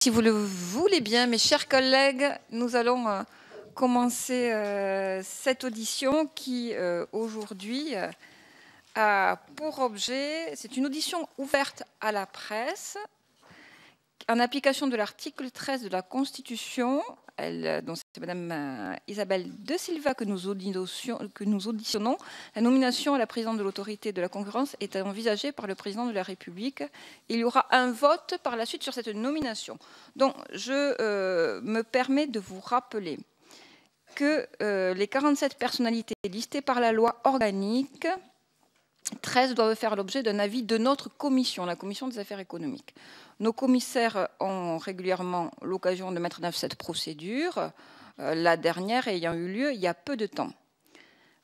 Si vous le voulez bien, mes chers collègues, nous allons commencer cette audition qui, aujourd'hui, a pour objet, c'est une audition ouverte à la presse, en application de l'article 13 de la Constitution. Donc c'est Madame Isabelle De Silva que nous auditionnons. La nomination à la présidente de l'autorité de la concurrence est envisagée par le président de la République. Il y aura un vote par la suite sur cette nomination. Donc je me permets de vous rappeler que les 47 personnalités listées par la loi organique, 13 doivent faire l'objet d'un avis de notre commission, la commission des affaires économiques. Nos commissaires ont régulièrement l'occasion de mettre en œuvre cette procédure, la dernière ayant eu lieu il y a peu de temps.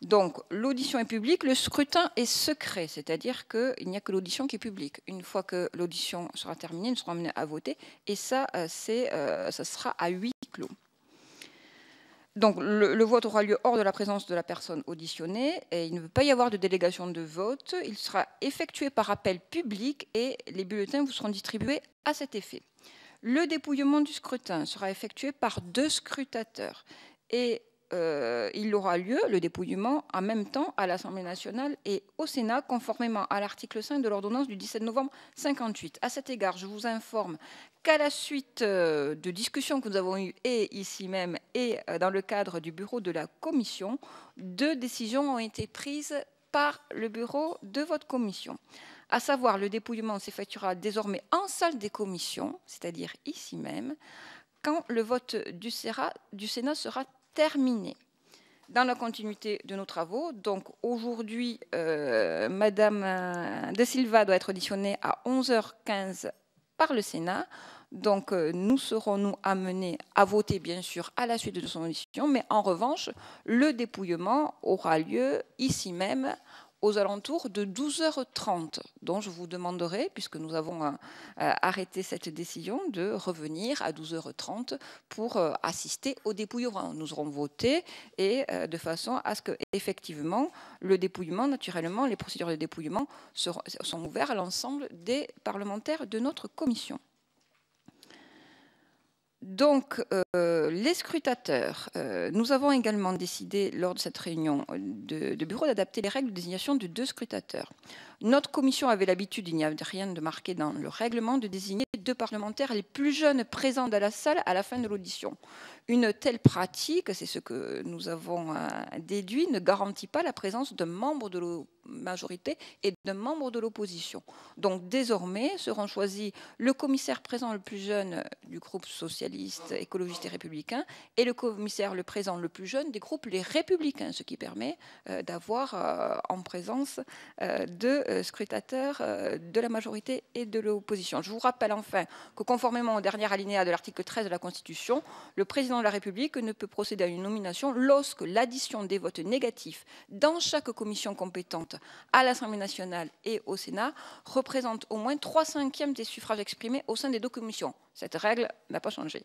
Donc, l'audition est publique, le scrutin est secret, c'est-à-dire qu'il n'y a que l'audition qui est publique. Une fois que l'audition sera terminée, nous serons amenés à voter, et ça, ça sera à huis clos. Donc, le vote aura lieu hors de la présence de la personne auditionnée et il ne peut pas y avoir de délégation de vote. Il sera effectué par appel public et les bulletins vous seront distribués à cet effet. Le dépouillement du scrutin sera effectué par 2 scrutateurs et il aura lieu, le dépouillement, en même temps à l'Assemblée nationale et au Sénat, conformément à l'article 5 de l'ordonnance du 17 novembre 1958. À cet égard, je vous informe qu'à la suite de discussions que nous avons eues et ici même et dans le cadre du bureau de la commission, 2 décisions ont été prises par le bureau de votre commission. À savoir, le dépouillement s'effectuera désormais en salle des commissions, c'est-à-dire ici même, quand le vote du Sénat sera terminé. Dans la continuité de nos travaux, donc aujourd'hui, Madame De Silva doit être auditionnée à 11h15 par le Sénat. Donc nous serons amenés à voter bien sûr à la suite de son audition, mais en revanche, le dépouillement aura lieu ici même aux alentours de 12h30, dont je vous demanderai, puisque nous avons arrêté cette décision, de revenir à 12h30 pour assister au dépouillement. Nous aurons voté et de façon à ce que, effectivement, le dépouillement, naturellement, les procédures de dépouillement sont ouvertes à l'ensemble des parlementaires de notre commission. Donc, les scrutateurs, nous avons également décidé lors de cette réunion de bureau d'adapter les règles de désignation de 2 scrutateurs. Notre commission avait l'habitude, il n'y a rien de marqué dans le règlement, de désigner 2 parlementaires les plus jeunes présents dans la salle à la fin de l'audition. Une telle pratique, c'est ce que nous avons déduit, ne garantit pas la présence d'un membre de la majorité et d'un membre de l'opposition. Donc désormais seront choisis le commissaire présent le plus jeune du groupe socialiste, écologiste et républicain et le commissaire le présent le plus jeune des groupes les républicains, ce qui permet d'avoir en présence 2 scrutateurs de la majorité et de l'opposition. Je vous rappelle enfin que conformément au dernier alinéa de l'article 13 de la Constitution, le président de la République ne peut procéder à une nomination lorsque l'addition des votes négatifs dans chaque commission compétente à l'Assemblée nationale et au Sénat représente au moins 3/5 des suffrages exprimés au sein des 2 commissions. Cette règle n'a pas changé.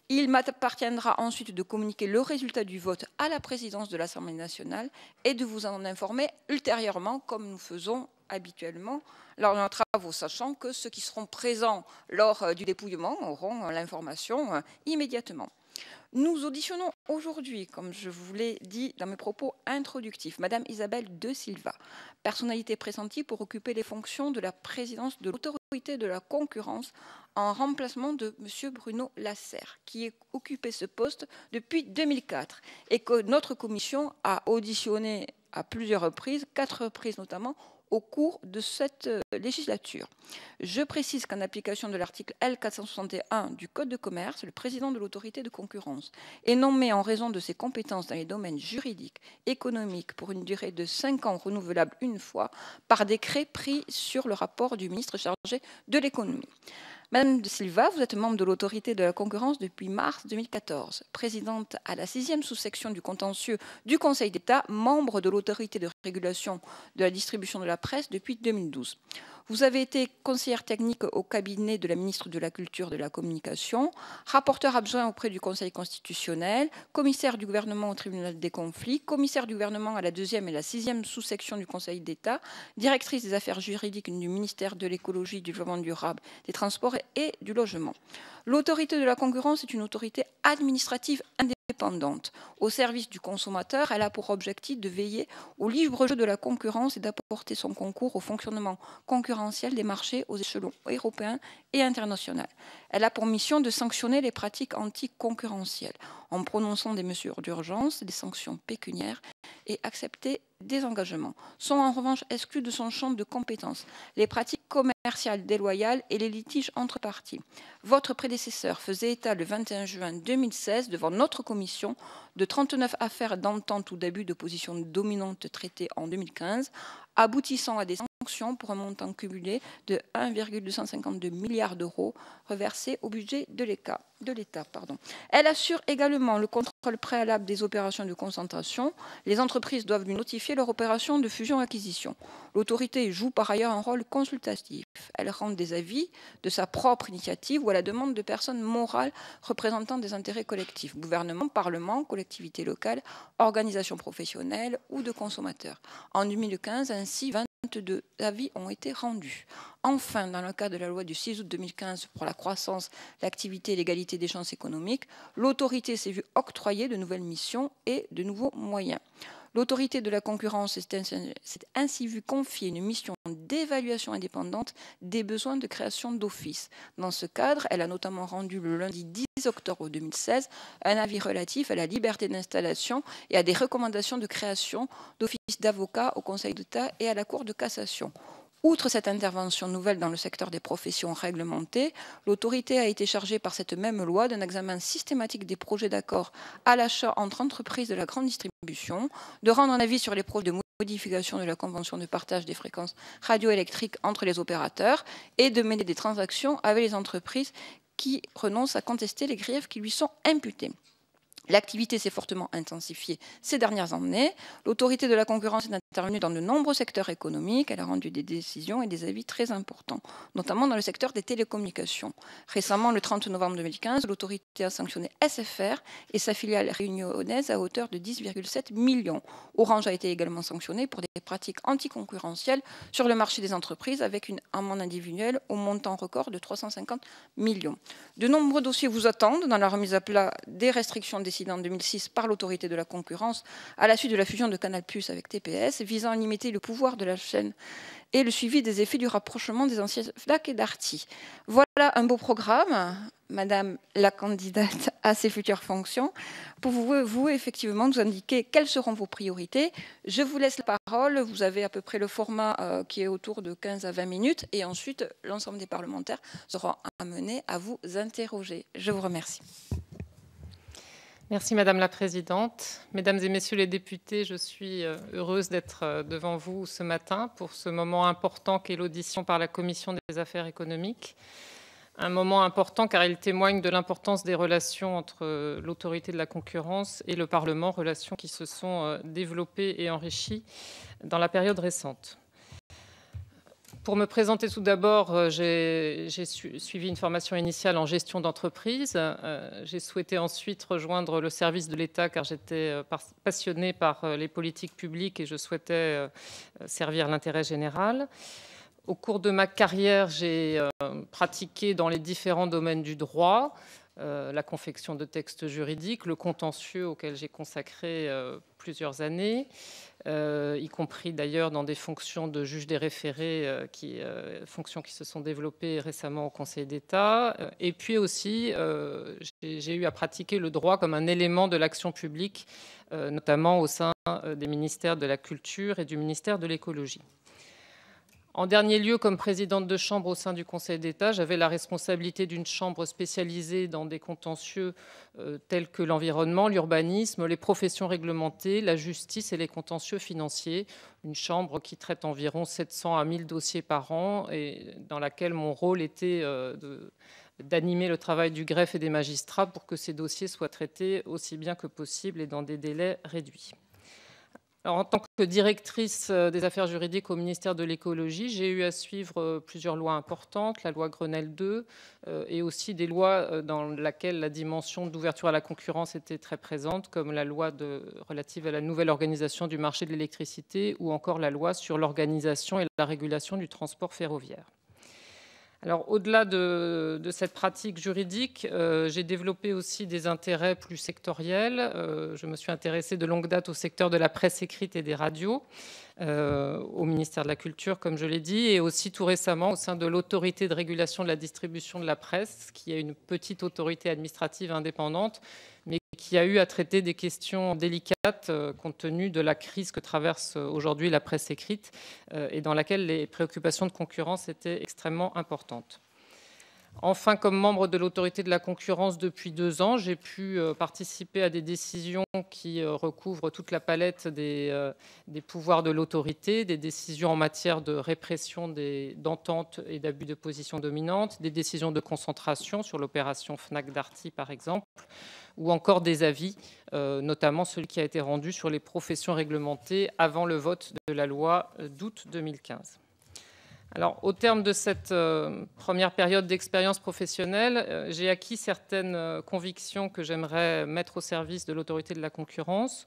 Il m'appartiendra ensuite de communiquer le résultat du vote à la présidence de l'Assemblée nationale et de vous en informer ultérieurement, comme nous faisons habituellement lors de nos travaux, sachant que ceux qui seront présents lors du dépouillement auront l'information immédiatement. Nous auditionnons aujourd'hui, comme je vous l'ai dit dans mes propos introductifs, Madame Isabelle De Silva, personnalité pressentie pour occuper les fonctions de la présidence de l'autorité de la concurrence en remplacement de M. Bruno Lasserre, qui a occupé ce poste depuis 2004 et que notre commission a auditionné à plusieurs reprises, 4 reprises notamment, au cours de cette législature. Je précise qu'en application de l'article L461 du Code de commerce, le président de l'autorité de concurrence est nommé en raison de ses compétences dans les domaines juridiques, économiques, pour une durée de 5 ans renouvelable une fois, par décret pris sur le rapport du ministre chargé de l'économie. Madame De Silva, vous êtes membre de l'autorité de la concurrence depuis mars 2014, présidente à la 6e sous-section du contentieux du Conseil d'État, membre de l'autorité de régulation de la distribution de la presse depuis 2012. Vous avez été conseillère technique au cabinet de la ministre de la Culture et de la Communication, rapporteur adjoint auprès du Conseil constitutionnel, commissaire du gouvernement au tribunal des conflits, commissaire du gouvernement à la 2e et la 6e sous-section du Conseil d'État, directrice des affaires juridiques du ministère de l'écologie, du développement durable, des transports et du logement. L'autorité de la concurrence est une autorité administrative indépendante. Au service du consommateur, elle a pour objectif de veiller au libre jeu de la concurrence et d'apporter son concours au fonctionnement concurrentiel des marchés aux échelons européens et internationaux. Elle a pour mission de sanctionner les pratiques anticoncurrentielles en prononçant des mesures d'urgence, des sanctions pécuniaires et accepter des engagements. Sont en revanche exclus de son champ de compétences les pratiques commerciales déloyales et les litiges entre parties. Votre prédécesseur faisait état le 21 juin 2016 devant notre commission de 39 affaires d'entente ou d'abus de position dominante traitées en 2015, aboutissant à des sanctions pour un montant cumulé de 1,252 milliards d'euros reversés au budget de l'État. Elle assure également le contrôle préalable des opérations de concentration. Les entreprises doivent lui notifier leur opération de fusion-acquisition. L'autorité joue par ailleurs un rôle consultatif. Elle rend des avis de sa propre initiative ou à la demande de personnes morales représentant des intérêts collectifs, gouvernement, parlement, collectivités locales, organisations professionnelles ou de consommateurs. En 2015, ainsi, 22 avis ont été rendus. Enfin, dans le cadre de la loi du 6 août 2015 pour la croissance, l'activité et l'égalité des chances économiques, l'autorité s'est vue octroyer de nouvelles missions et de nouveaux moyens. L'autorité de la concurrence s'est ainsi vue confier une mission d'évaluation indépendante des besoins de création d'office. Dans ce cadre, elle a notamment rendu le lundi 10 octobre 2016 un avis relatif à la liberté d'installation et à des recommandations de création d'office d'avocats au Conseil d'État et à la Cour de cassation. Outre cette intervention nouvelle dans le secteur des professions réglementées, l'autorité a été chargée par cette même loi d'un examen systématique des projets d'accord à l'achat entre entreprises de la grande distribution, de rendre un avis sur les projets de modification de la convention de partage des fréquences radioélectriques entre les opérateurs et de mener des transactions avec les entreprises qui renoncent à contester les griefs qui lui sont imputés. L'activité s'est fortement intensifiée ces dernières années. L'autorité de la concurrence est intervenue dans de nombreux secteurs économiques. Elle a rendu des décisions et des avis très importants, notamment dans le secteur des télécommunications. Récemment, le 30 novembre 2015, l'autorité a sanctionné SFR et sa filiale réunionnaise à hauteur de 10,7 millions. Orange a été également sanctionné pour des pratiques anticoncurrentielles sur le marché des entreprises avec une amende individuelle au montant record de 350 millions. De nombreux dossiers vous attendent dans la remise à plat des restrictions décidées en 2006 par l'autorité de la concurrence à la suite de la fusion de Canal+ avec TPS, visant à limiter le pouvoir de la chaîne et le suivi des effets du rapprochement des anciennes FNAC et Darty. Voilà un beau programme, Madame la candidate à ces futures fonctions, pour vous effectivement nous indiquer quelles seront vos priorités. Je vous laisse la parole, vous avez à peu près le format qui est autour de 15 à 20 minutes, et ensuite l'ensemble des parlementaires seront amenés à vous interroger. Je vous remercie. Merci Madame la Présidente. Mesdames et Messieurs les députés, je suis heureuse d'être devant vous ce matin pour ce moment important qu'est l'audition par la Commission des affaires économiques. Un moment important car il témoigne de l'importance des relations entre l'autorité de la concurrence et le Parlement, relations qui se sont développées et enrichies dans la période récente. Pour me présenter tout d'abord, j'ai suivi une formation initiale en gestion d'entreprise. J'ai souhaité ensuite rejoindre le service de l'État car j'étais passionnée par les politiques publiques et je souhaitais servir l'intérêt général. Au cours de ma carrière, j'ai pratiqué dans les différents domaines du droit, la confection de textes juridiques, le contentieux auquel j'ai consacré plusieurs années, y compris d'ailleurs dans des fonctions de juge des référés, fonctions qui se sont développées récemment au Conseil d'État. Et puis aussi, j'ai eu à pratiquer le droit comme un élément de l'action publique, notamment au sein des ministères de la Culture et du ministère de l'Écologie. En dernier lieu, comme présidente de chambre au sein du Conseil d'État, j'avais la responsabilité d'une chambre spécialisée dans des contentieux tels que l'environnement, l'urbanisme, les professions réglementées, la justice et les contentieux financiers. Une chambre qui traite environ 700 à 1000 dossiers par an et dans laquelle mon rôle était d'animer le travail du greffe et des magistrats pour que ces dossiers soient traités aussi bien que possible et dans des délais réduits. Alors, en tant que directrice des affaires juridiques au ministère de l'écologie, j'ai eu à suivre plusieurs lois importantes, la loi Grenelle 2 et aussi des lois dans lesquelles la dimension d'ouverture à la concurrence était très présente, comme la loi relative à la nouvelle organisation du marché de l'électricité ou encore la loi sur l'organisation et la régulation du transport ferroviaire. Alors, au-delà de cette pratique juridique, j'ai développé aussi des intérêts plus sectoriels. Je me suis intéressée de longue date au secteur de la presse écrite et des radios, au ministère de la Culture, comme je l'ai dit, et aussi tout récemment au sein de l'autorité de régulation de la distribution de la presse, qui est une petite autorité administrative indépendante, mais qui a eu à traiter des questions délicates compte tenu de la crise que traverse aujourd'hui la presse écrite et dans laquelle les préoccupations de concurrence étaient extrêmement importantes. Enfin, comme membre de l'autorité de la concurrence depuis 2 ans, j'ai pu participer à des décisions qui recouvrent toute la palette des pouvoirs de l'autorité, des décisions en matière de répression d'ententes et d'abus de position dominante, des décisions de concentration sur l'opération Fnac-Darty par exemple, ou encore des avis, notamment celui qui a été rendu sur les professions réglementées avant le vote de la loi d'août 2015. Alors, au terme de cette première période d'expérience professionnelle, j'ai acquis certaines convictions que j'aimerais mettre au service de l'autorité de la concurrence.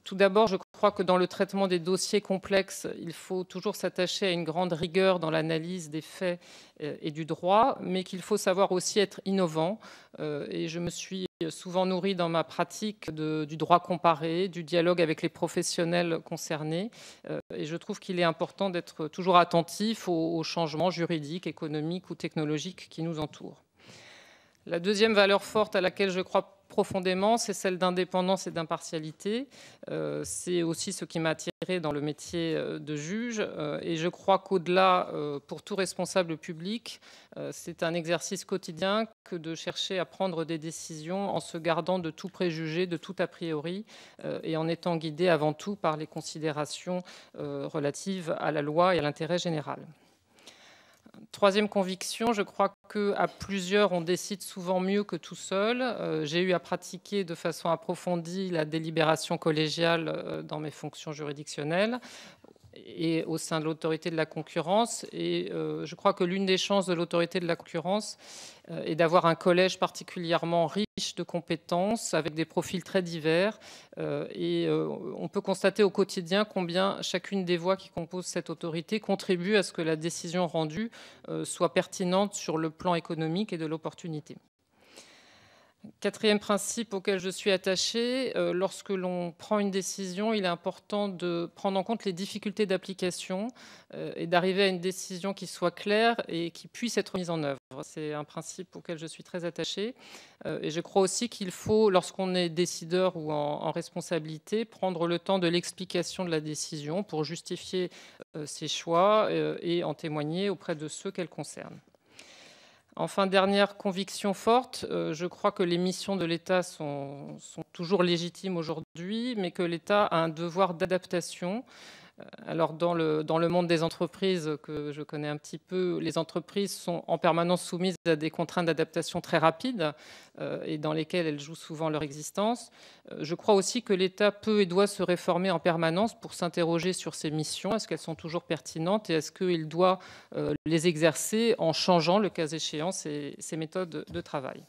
Tout d'abord, je crois que dans le traitement des dossiers complexes, il faut toujours s'attacher à une grande rigueur dans l'analyse des faits et du droit, mais qu'il faut savoir aussi être innovant. Et je me suis souvent nourrie dans ma pratique du droit comparé, du dialogue avec les professionnels concernés. Et je trouve qu'il est important d'être toujours attentif aux changements juridiques, économiques ou technologiques qui nous entourent. La deuxième valeur forte à laquelle je crois profondément, c'est celle d'indépendance et d'impartialité. C'est aussi ce qui m'a attiré dans le métier de juge. Et je crois qu'au-delà, pour tout responsable public, c'est un exercice quotidien que de chercher à prendre des décisions en se gardant de tout préjugé, de tout a priori, et en étant guidé avant tout par les considérations relatives à la loi et à l'intérêt général. Troisième conviction, je crois qu'à plusieurs, on décide souvent mieux que tout seul. J'ai eu à pratiquer de façon approfondie la délibération collégiale dans mes fonctions juridictionnelles et au sein de l'autorité de la concurrence. Et je crois que l'une des chances de l'autorité de la concurrence est d'avoir un collège particulièrement riche de compétences, avec des profils très divers. Et on peut constater au quotidien combien chacune des voix qui composent cette autorité contribue à ce que la décision rendue soit pertinente sur le plan économique et de l'opportunité. Quatrième principe auquel je suis attachée, lorsque l'on prend une décision, il est important de prendre en compte les difficultés d'application et d'arriver à une décision qui soit claire et qui puisse être mise en œuvre. C'est un principe auquel je suis très attachée. Et je crois aussi qu'il faut, lorsqu'on est décideur ou en responsabilité, prendre le temps de l'explication de la décision pour justifier ses choix et en témoigner auprès de ceux qu'elle concerne. Enfin, dernière conviction forte, je crois que les missions de l'État sont toujours légitimes aujourd'hui, mais que l'État a un devoir d'adaptation. Alors, dans le monde des entreprises que je connais un petit peu, les entreprises sont en permanence soumises à des contraintes d'adaptation très rapides et dans lesquelles elles jouent souvent leur existence. Je crois aussi que l'État peut et doit se réformer en permanence pour s'interroger sur ses missions. Est-ce qu'elles sont toujours pertinentes et est-ce qu'il doit les exercer en changeant, le cas échéant, ses méthodes de travail?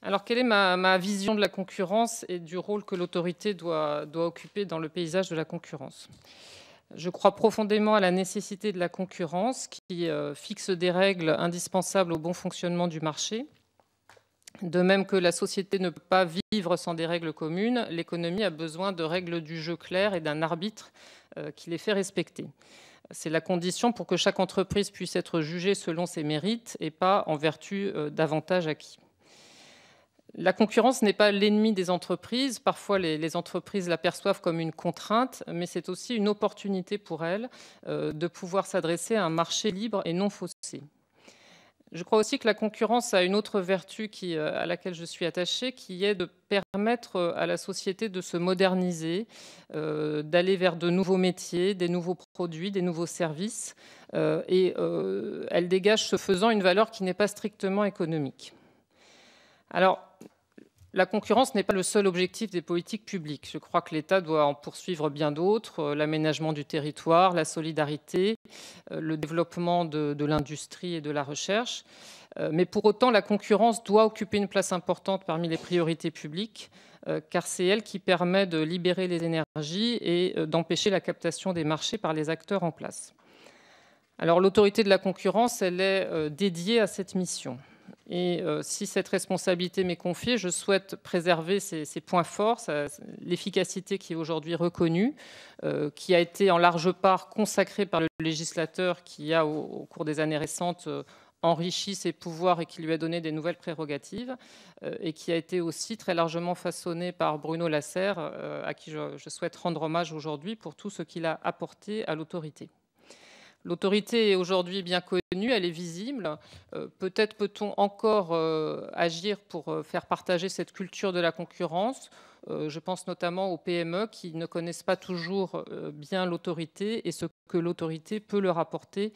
Alors, quelle est ma vision de la concurrence et du rôle que l'autorité doit occuper dans le paysage de la concurrence? Je crois profondément à la nécessité de la concurrence qui fixe des règles indispensables au bon fonctionnement du marché. De même que la société ne peut pas vivre sans des règles communes, l'économie a besoin de règles du jeu claires et d'un arbitre qui les fait respecter. C'est la condition pour que chaque entreprise puisse être jugée selon ses mérites et pas en vertu d'avantages acquis. La concurrence n'est pas l'ennemi des entreprises. Parfois, les entreprises la perçoivent comme une contrainte, mais c'est aussi une opportunité pour elles de pouvoir s'adresser à un marché libre et non faussé. Je crois aussi que la concurrence a une autre vertu à laquelle je suis attachée, qui est de permettre à la société de se moderniser, d'aller vers de nouveaux métiers, des nouveaux produits, des nouveaux services. Et elle dégage, ce faisant, une valeur qui n'est pas strictement économique. Alors, La concurrence n'est pas le seul objectif des politiques publiques. Je crois que l'État doit en poursuivre bien d'autres, l'aménagement du territoire, la solidarité, le développement de l'industrie et de la recherche. Mais pour autant, la concurrence doit occuper une place importante parmi les priorités publiques, car c'est elle qui permet de libérer les énergies et d'empêcher la captation des marchés par les acteurs en place. Alors l'autorité de la concurrence, elle est dédiée à cette mission. Et si cette responsabilité m'est confiée, je souhaite préserver ses points forts, l'efficacité qui est aujourd'hui reconnue, qui a été en large part consacrée par le législateur qui a, au cours des années récentes, enrichi ses pouvoirs et qui lui a donné des nouvelles prérogatives, et qui a été aussi très largement façonnée par Bruno Lasserre, à qui je souhaite rendre hommage aujourd'hui pour tout ce qu'il a apporté à l'autorité. L'autorité est aujourd'hui bien connue, elle est visible. Peut-être peut-on encore agir pour faire partager cette culture de la concurrence. Je pense notamment aux PME qui ne connaissent pas toujours bien l'autorité et ce que l'autorité peut leur apporter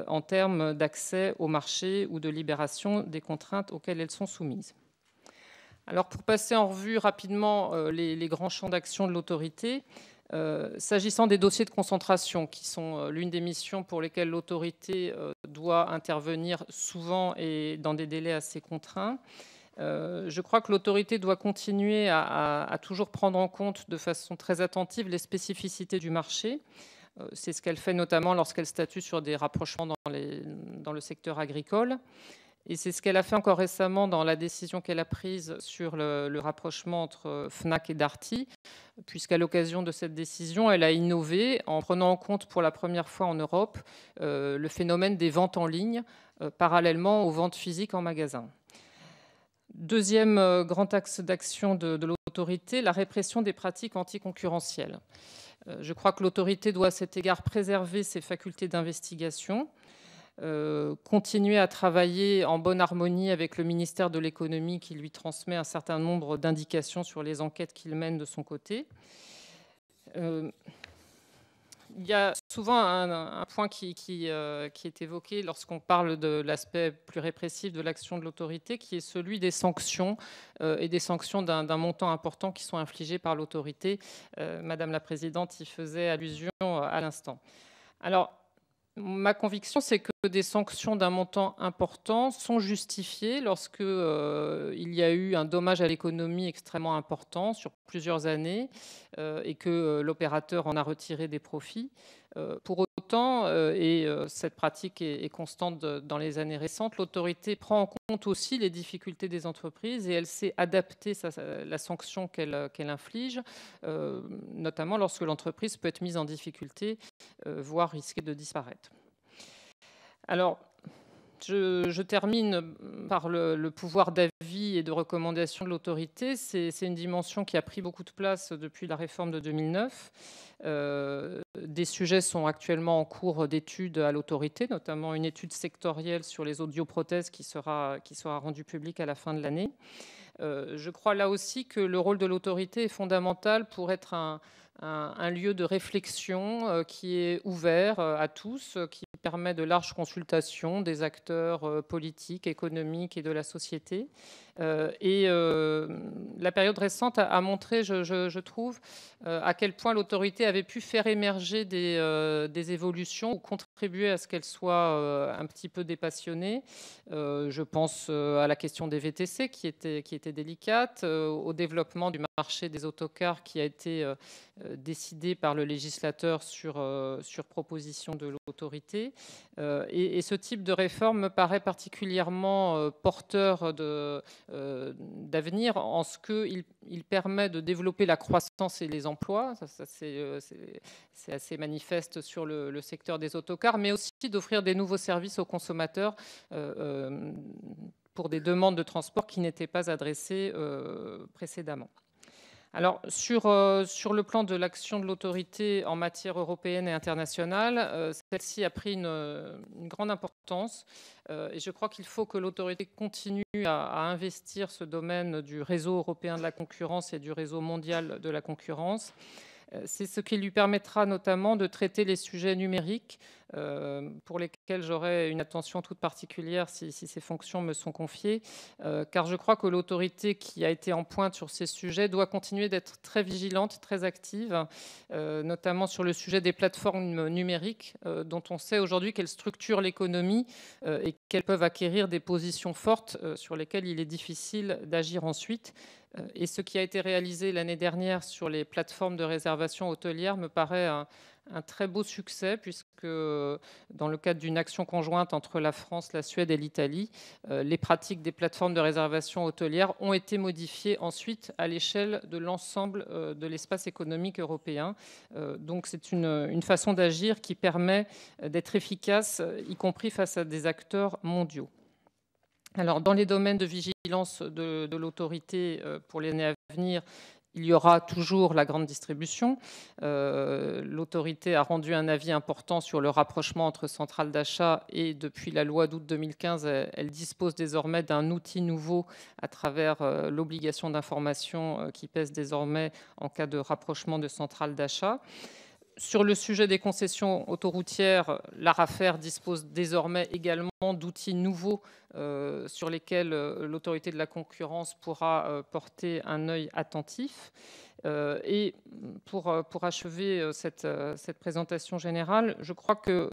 en termes d'accès au marché ou de libération des contraintes auxquelles elles sont soumises. Alors pour passer en revue rapidement les grands champs d'action de l'autorité, s'agissant des dossiers de concentration, qui sont l'une des missions pour lesquelles l'autorité doit intervenir souvent et dans des délais assez contraints, je crois que l'autorité doit continuer à toujours prendre en compte de façon très attentive les spécificités du marché. C'est ce qu'elle fait notamment lorsqu'elle statue sur des rapprochements dans le secteur agricole. Et c'est ce qu'elle a fait encore récemment dans la décision qu'elle a prise sur le rapprochement entre Fnac et Darty, puisqu'à l'occasion de cette décision, elle a innové en prenant en compte pour la première fois en Europe le phénomène des ventes en ligne, parallèlement aux ventes physiques en magasin. Deuxième grand axe d'action de l'autorité, la répression des pratiques anticoncurrentielles. Je crois que l'autorité doit à cet égard préserver ses facultés d'investigation, continuer à travailler en bonne harmonie avec le ministère de l'économie qui lui transmet un certain nombre d'indications sur les enquêtes qu'il mène de son côté. Il y a souvent un point qui est évoqué lorsqu'on parle de l'aspect plus répressif de l'action de l'autorité, qui est celui des sanctions et des sanctions d'un montant important qui sont infligées par l'autorité. Madame la Présidente y faisait allusion à l'instant. Alors, ma conviction, c'est que des sanctions d'un montant important sont justifiées lorsque il y a eu un dommage à l'économie extrêmement important sur plusieurs années et que l'opérateur en a retiré des profits. Pour autant, et cette pratique est constante dans les années récentes, l'autorité prend en compte aussi les difficultés des entreprises et elle sait adapter la sanction qu'elle inflige, notamment lorsque l'entreprise peut être mise en difficulté, voire risquer de disparaître. Alors, je termine par le pouvoir d'avis et de recommandation de l'autorité. C'est une dimension qui a pris beaucoup de place depuis la réforme de 2009. Des sujets sont actuellement en cours d'étude à l'autorité, notamment une étude sectorielle sur les audioprothèses qui sera rendue publique à la fin de l'année. Je crois là aussi que le rôle de l'autorité est fondamental pour être un lieu de réflexion qui est ouvert à tous, qui permet de larges consultations des acteurs politiques, économiques et de la société. Et la période récente a montré, je trouve, à quel point l'autorité avait pu faire émerger des évolutions ou contribuer à ce qu'elle soit un petit peu dépassionnée. Je pense à la question des VTC qui était délicate, au développement du marché des autocars qui a été décidé par le législateur sur proposition de l'autorité. Et ce type de réforme me paraît particulièrement porteur d'avenir en ce qu'il permet de développer la croissance et les emplois. Ça c'est assez manifeste sur le secteur des autocars, mais aussi d'offrir des nouveaux services aux consommateurs pour des demandes de transport qui n'étaient pas adressées précédemment. Alors, sur le plan de l'action de l'autorité en matière européenne et internationale, celle-ci a pris une grande importance et je crois qu'il faut que l'autorité continue à investir ce domaine du réseau européen de la concurrence et du réseau mondial de la concurrence. C'est ce qui lui permettra notamment de traiter les sujets numériques pour lesquels j'aurai une attention toute particulière si ces fonctions me sont confiées, car je crois que l'autorité qui a été en pointe sur ces sujets doit continuer d'être très vigilante, très active, notamment sur le sujet des plateformes numériques, dont on sait aujourd'hui qu'elles structurent l'économie et qu'elles peuvent acquérir des positions fortes sur lesquelles il est difficile d'agir ensuite. Et ce qui a été réalisé l'année dernière sur les plateformes de réservation hôtelière me paraît un très beau succès, puisque dans le cadre d'une action conjointe entre la France, la Suède et l'Italie, les pratiques des plateformes de réservation hôtelière ont été modifiées ensuite à l'échelle de l'ensemble de l'espace économique européen. Donc c'est une façon d'agir qui permet d'être efficace, y compris face à des acteurs mondiaux. Alors, dans les domaines de vigilance de l'autorité pour les années à venir, il y aura toujours la grande distribution. L'autorité a rendu un avis important sur le rapprochement entre centrales d'achat et depuis la loi d'août 2015, elle dispose désormais d'un outil nouveau à travers l'obligation d'information qui pèse désormais en cas de rapprochement de centrales d'achat. Sur le sujet des concessions autoroutières, l'ARAFER dispose désormais également d'outils nouveaux sur lesquels l'autorité de la concurrence pourra porter un œil attentif. Et pour achever cette présentation générale, je crois que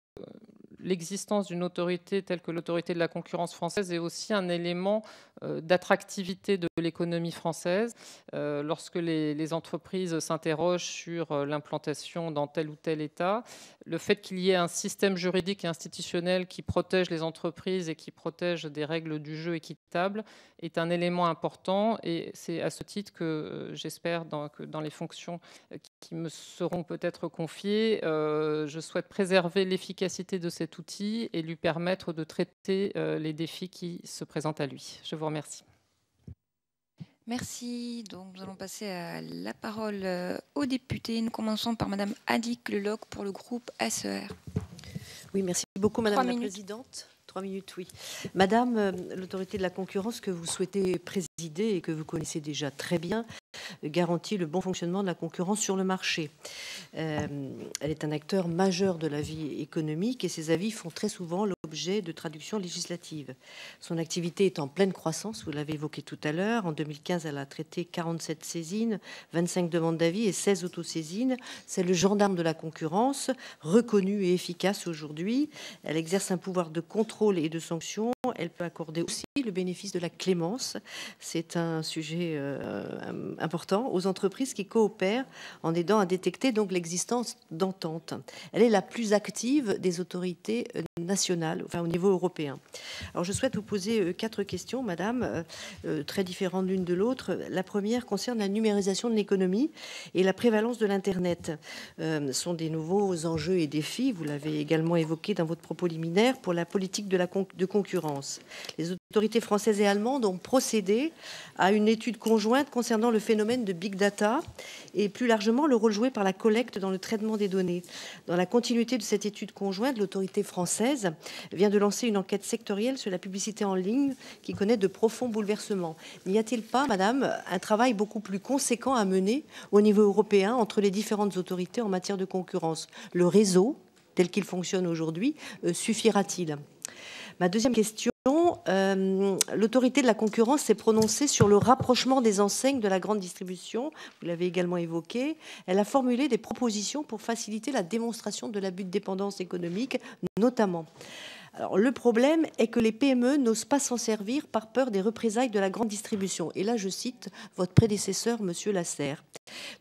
l'existence d'une autorité telle que l'autorité de la concurrence française est aussi un élément d'attractivité de l'économie française. Lorsque les entreprises s'interrogent sur l'implantation dans tel ou tel État, le fait qu'il y ait un système juridique et institutionnel qui protège les entreprises et qui protège des règles du jeu équitables est un élément important. Et c'est à ce titre que j'espère que dans les fonctions qui me seront peut-être confiées, je souhaite préserver l'efficacité de cet outil et lui permettre de traiter les défis qui se présentent à lui. Je vous remercie. Merci. Donc, nous allons passer à la parole aux députés. Nous commençons par Madame Annick Leloc pour le groupe SER. Oui, merci beaucoup, Madame la Présidente. 3 minutes, oui. Madame, l'autorité de la concurrence que vous souhaitez présider et que vous connaissez déjà très bien garantit le bon fonctionnement de la concurrence sur le marché. Elle est un acteur majeur de la vie économique et ses avis font très souvent l'objet de traductions législatives. Son activité est en pleine croissance, vous l'avez évoqué tout à l'heure. En 2015, elle a traité 47 saisines, 25 demandes d'avis et 16 autosaisines. C'est le gendarme de la concurrence, reconnu et efficace aujourd'hui. Elle exerce un pouvoir de contrôle et de sanction. Elle peut accorder aussi le bénéfice de la clémence. C'est un sujet important aux entreprises qui coopèrent en aidant à détecter donc l'existence d'ententes. Elle est la plus active des autorités nationales, enfin au niveau européen. Alors je souhaite vous poser 4 questions, Madame, très différentes l'une de l'autre. La première concerne la numérisation de l'économie et la prévalence de l'Internet. Sont des nouveaux enjeux et défis, vous l'avez également évoqué dans votre propos liminaire, pour la politique de concurrence. Les autorités françaises et allemandes ont procédé à une étude conjointe concernant le phénomène de big data et plus largement le rôle joué par la collecte dans le traitement des données. Dans la continuité de cette étude conjointe, l'autorité française vient de lancer une enquête sectorielle sur la publicité en ligne qui connaît de profonds bouleversements. N'y a-t-il pas, Madame, un travail beaucoup plus conséquent à mener au niveau européen entre les différentes autorités en matière de concurrence? Le réseau, tel qu'il fonctionne aujourd'hui, suffira-t-il? Ma deuxième question, l'autorité de la concurrence s'est prononcée sur le rapprochement des enseignes de la grande distribution. Vous l'avez également évoqué. Elle a formulé des propositions pour faciliter la démonstration de l'abus de dépendance économique, notamment. Alors, le problème est que les PME n'osent pas s'en servir par peur des représailles de la grande distribution. Et là, je cite votre prédécesseur, Monsieur Lasserre.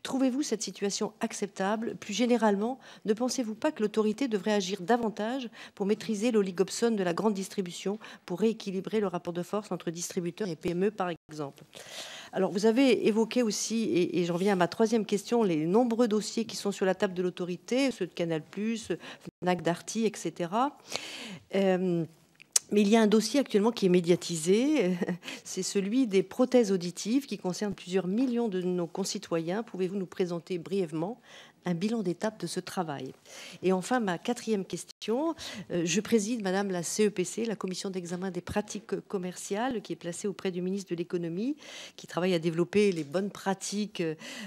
Trouvez-vous cette situation acceptable? Plus généralement, ne pensez-vous pas que l'autorité devrait agir davantage pour maîtriser l'oligopsone de la grande distribution, pour rééquilibrer le rapport de force entre distributeurs et PME, par exemple? Alors, vous avez évoqué aussi, et j'en viens à ma troisième question, les nombreux dossiers qui sont sur la table de l'autorité, ceux de Canal+, Fnac, Darty, etc. Mais il y a un dossier actuellement qui est médiatisé, c'est celui des prothèses auditives qui concerne plusieurs millions de nos concitoyens. Pouvez-vous nous présenter brièvement un bilan d'étape de ce travail. Et enfin, ma quatrième question. Je préside, Madame, la CEPC, la Commission d'examen des pratiques commerciales, qui est placée auprès du ministre de l'Économie, qui travaille à développer les bonnes pratiques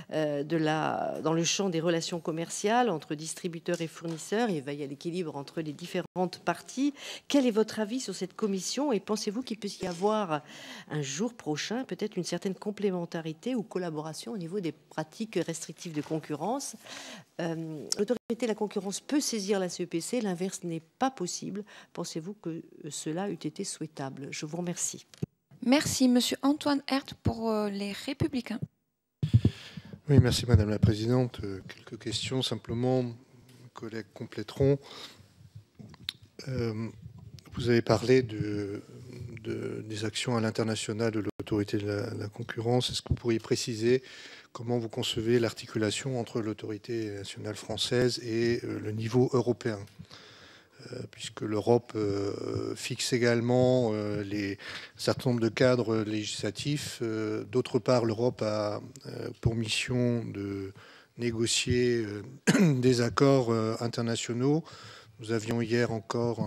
dans le champ des relations commerciales entre distributeurs et fournisseurs et veille à l'équilibre entre les différentes parties. Quel est votre avis sur cette commission et pensez-vous qu'il peut y avoir un jour prochain peut-être une certaine complémentarité ou collaboration au niveau des pratiques restrictives de concurrence? L'autorité de la concurrence peut saisir la CEPC, l'inverse n'est pas possible. Pensez-vous que cela eût été souhaitable? Je vous remercie. Merci, Monsieur Antoine Herth pour les Républicains. Oui, merci Madame la Présidente. Quelques questions, simplement, mes collègues compléteront. Vous avez parlé des actions à l'international de l'autorité de la concurrence. Est-ce que vous pourriez préciser comment vous concevez l'articulation entre l'autorité nationale française et le niveau européen, puisque l'Europe fixe également un certain nombre de cadres législatifs. D'autre part, l'Europe a pour mission de négocier des accords internationaux. Nous avions hier encore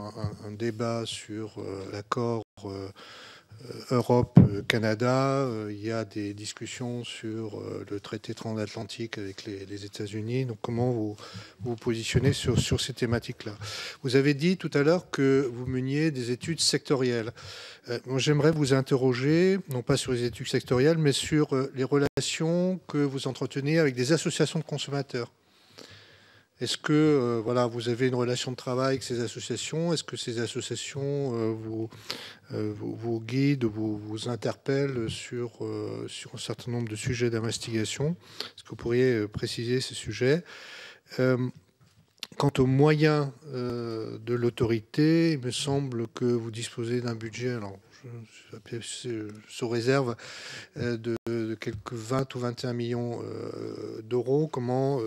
un débat sur l'accord Europe-Canada. Il y a des discussions sur le traité transatlantique avec les États-Unis. Donc, comment vous vous positionnez sur ces thématiques-là? Vous avez dit tout à l'heure que vous meniez des études sectorielles. Moi, j'aimerais vous interroger, non pas sur les études sectorielles, mais sur les relations que vous entretenez avec des associations de consommateurs. Est-ce que voilà, vous avez une relation de travail avec ces associations? Est-ce que ces associations vous guident, vous interpellent sur un certain nombre de sujets d'investigation? Est-ce que vous pourriez préciser ces sujets? Quant aux moyens de l'autorité, il me semble que vous disposez d'un budget, alors sous réserve de quelques 20 ou 21 millions d'euros. Comment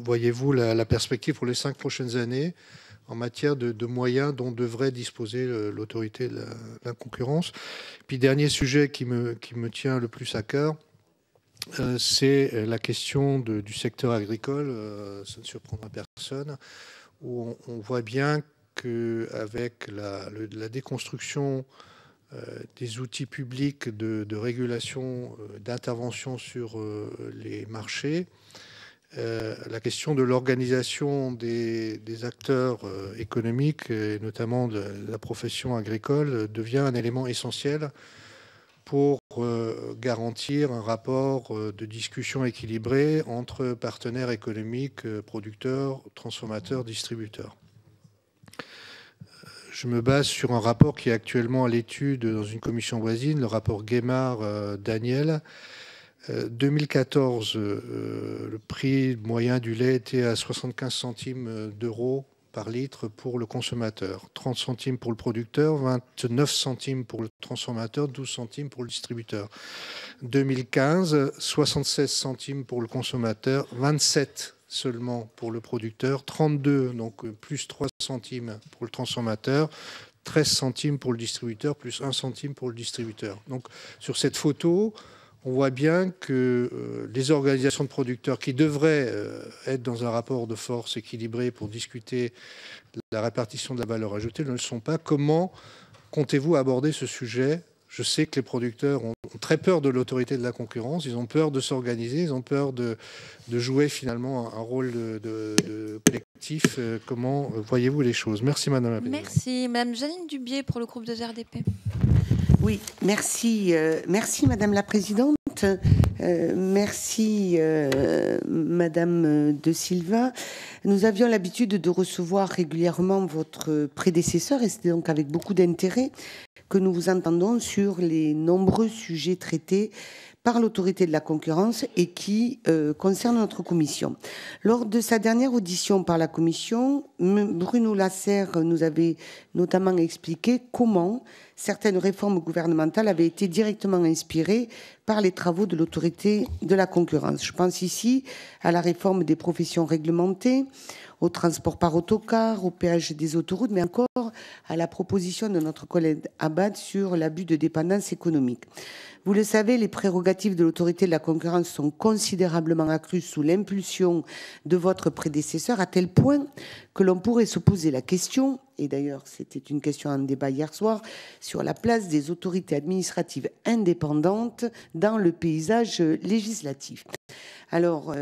voyez-vous la perspective pour les 5 prochaines années en matière de moyens dont devrait disposer l'autorité de la concurrence? Puis dernier sujet qui me tient le plus à cœur, c'est la question du secteur agricole. Ça ne surprendra personne, où on voit bien qu'avec la déconstruction des outils publics de régulation, d'intervention sur les marchés, la question de l'organisation des acteurs économiques, et notamment de la profession agricole, devient un élément essentiel pour garantir un rapport de discussion équilibré entre partenaires économiques, producteurs, transformateurs, distributeurs. Je me base sur un rapport qui est actuellement à l'étude dans une commission voisine, le rapport Guémard-Daniel. 2014, le prix moyen du lait était à 75 centimes d'euros par litre pour le consommateur, 30 centimes pour le producteur, 29 centimes pour le transformateur, 12 centimes pour le distributeur. 2015, 76 centimes pour le consommateur, 27 seulement pour le producteur, 32, donc plus 3 centimes pour le transformateur, 13 centimes pour le distributeur, plus 1 centime pour le distributeur. Donc sur cette photo, on voit bien que les organisations de producteurs qui devraient être dans un rapport de force équilibré pour discuter de la répartition de la valeur ajoutée ne le sont pas. Comment comptez-vous aborder ce sujet? Je sais que les producteurs ont très peur de l'autorité de la concurrence, ils ont peur de s'organiser, ils ont peur de jouer finalement un rôle de collectif. Comment voyez-vous les choses? Merci Madame la Présidente. Merci. Madame Janine Dubié pour le groupe de RDP. Oui, merci. Merci Madame la Présidente. Merci Madame De Silva. Nous avions l'habitude de recevoir régulièrement votre prédécesseur et c'était donc avec beaucoup d'intérêt que nous vous entendons sur les nombreux sujets traités par l'autorité de la concurrence et qui concernent notre commission. Lors de sa dernière audition par la commission, Bruno Lasserre nous avait notamment expliqué comment certaines réformes gouvernementales avaient été directement inspirées par les travaux de l'autorité de la concurrence. Je pense ici à la réforme des professions réglementées, au transport par autocar, au péage des autoroutes, mais encore à la proposition de notre collègue Abad sur l'abus de dépendance économique. Vous le savez, les prérogatives de l'autorité de la concurrence sont considérablement accrues sous l'impulsion de votre prédécesseur, à tel point que l'on pourrait se poser la question, et d'ailleurs c'était une question en débat hier soir, sur la place des autorités administratives indépendantes dans le paysage législatif. Alors,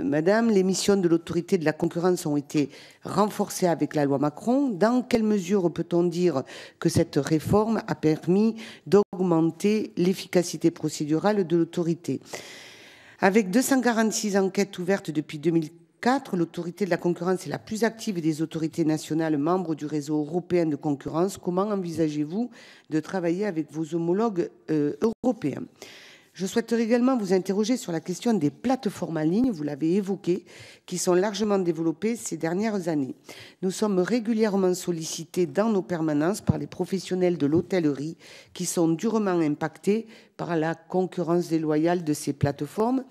Madame, les missions de l'autorité de la concurrence ont été renforcées avec la loi Macron. Dans quelle mesure peut-on dire que cette réforme a permis d'augmenter l'efficacité procédurale de l'autorité? Avec 246 enquêtes ouvertes depuis 2004, l'autorité de la concurrence est la plus active des autorités nationales membres du réseau européen de concurrence. Comment envisagez-vous de travailler avec vos homologues européens? Je souhaiterais également vous interroger sur la question des plateformes en ligne, vous l'avez évoqué, qui sont largement développées ces dernières années. Nous sommes régulièrement sollicités dans nos permanences par les professionnels de l'hôtellerie qui sont durement impactés par la concurrence déloyale de ces plateformes.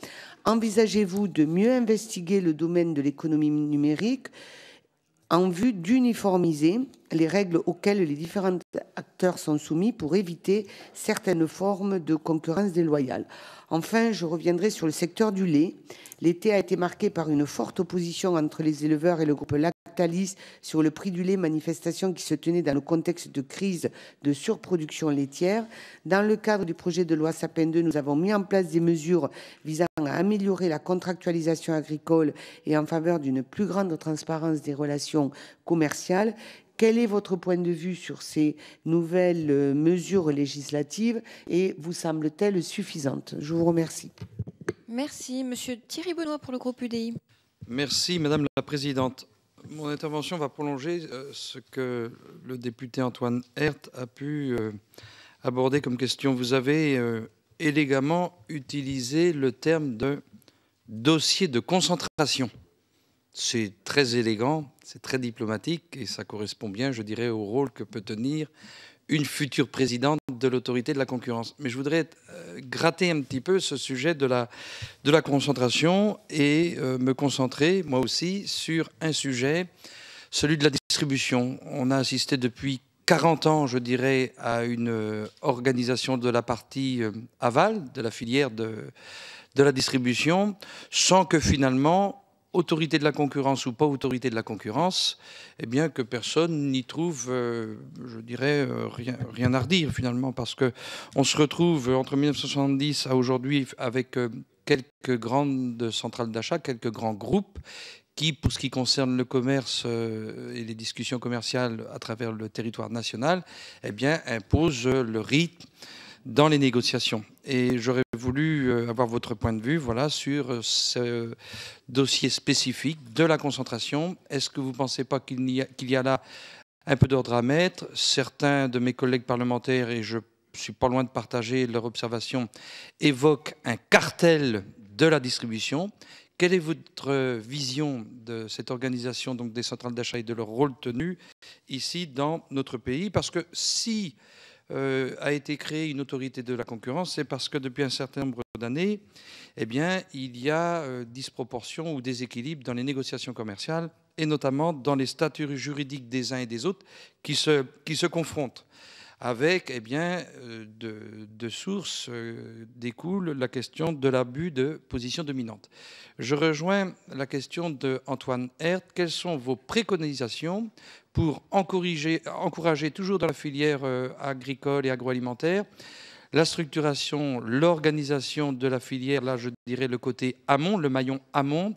Envisagez-vous de mieux investiguer le domaine de l'économie numérique en vue d'uniformiser les règles auxquelles les différents acteurs sont soumis pour éviter certaines formes de concurrence déloyale? Enfin, je reviendrai sur le secteur du lait. L'été a été marqué par une forte opposition entre les éleveurs et le groupe Lactalis sur le prix du lait, manifestation qui se tenait dans le contexte de crise de surproduction laitière. Dans le cadre du projet de loi Sapin 2, nous avons mis en place des mesures visant à améliorer la contractualisation agricole et en faveur d'une plus grande transparence des relations commerciales. Quel est votre point de vue sur ces nouvelles mesures législatives et vous semblent-elles suffisantes? Je vous remercie. Merci. Monsieur Thierry Benoît pour le groupe UDI. Merci Madame la Présidente. Mon intervention va prolonger ce que le député Antoine Herth a pu aborder comme question. Vous avez élégamment utilisé le terme de dossier de concentration. C'est très élégant, c'est très diplomatique et ça correspond bien, je dirais, au rôle que peut tenir une future présidente de l'autorité de la concurrence. Mais je voudrais gratter un petit peu ce sujet de la concentration et me concentrer, moi aussi, sur un sujet, celui de la distribution. On a assisté depuis 40 ans, je dirais, à une organisation de la partie aval, de la filière de la distribution, sans que finalement, autorité de la concurrence ou pas autorité de la concurrence, eh bien que personne n'y trouve, je dirais, rien à redire finalement, parce qu'on se retrouve entre 1970 à aujourd'hui avec quelques grandes centrales d'achat, quelques grands groupes qui, pour ce qui concerne le commerce et les discussions commerciales à travers le territoire national, eh bien imposent le rythme dans les négociations. Et j'aurais voulu avoir votre point de vue, voilà, sur ce dossier spécifique de la concentration. Est-ce que vous ne pensez pas qu'il y a là un peu d'ordre à mettre? Certains de mes collègues parlementaires, et je ne suis pas loin de partager leur observation, évoquent un cartel de la distribution. Quelle est votre vision de cette organisation, donc des centrales d'achat, et de leur rôle tenu ici dans notre pays? Parce que si a été créée une autorité de la concurrence, c'est parce que depuis un certain nombre d'années, eh bien, il y a disproportion ou déséquilibre dans les négociations commerciales et notamment dans les statuts juridiques des uns et des autres qui se confrontent. Avec, eh bien, de sources découle la question de l'abus de position dominante. Je rejoins la question d'Antoine Herth. Quelles sont vos préconisations pour encourager toujours dans la filière agricole et agroalimentaire la structuration, l'organisation de la filière, là je dirais le côté amont, le maillon amont,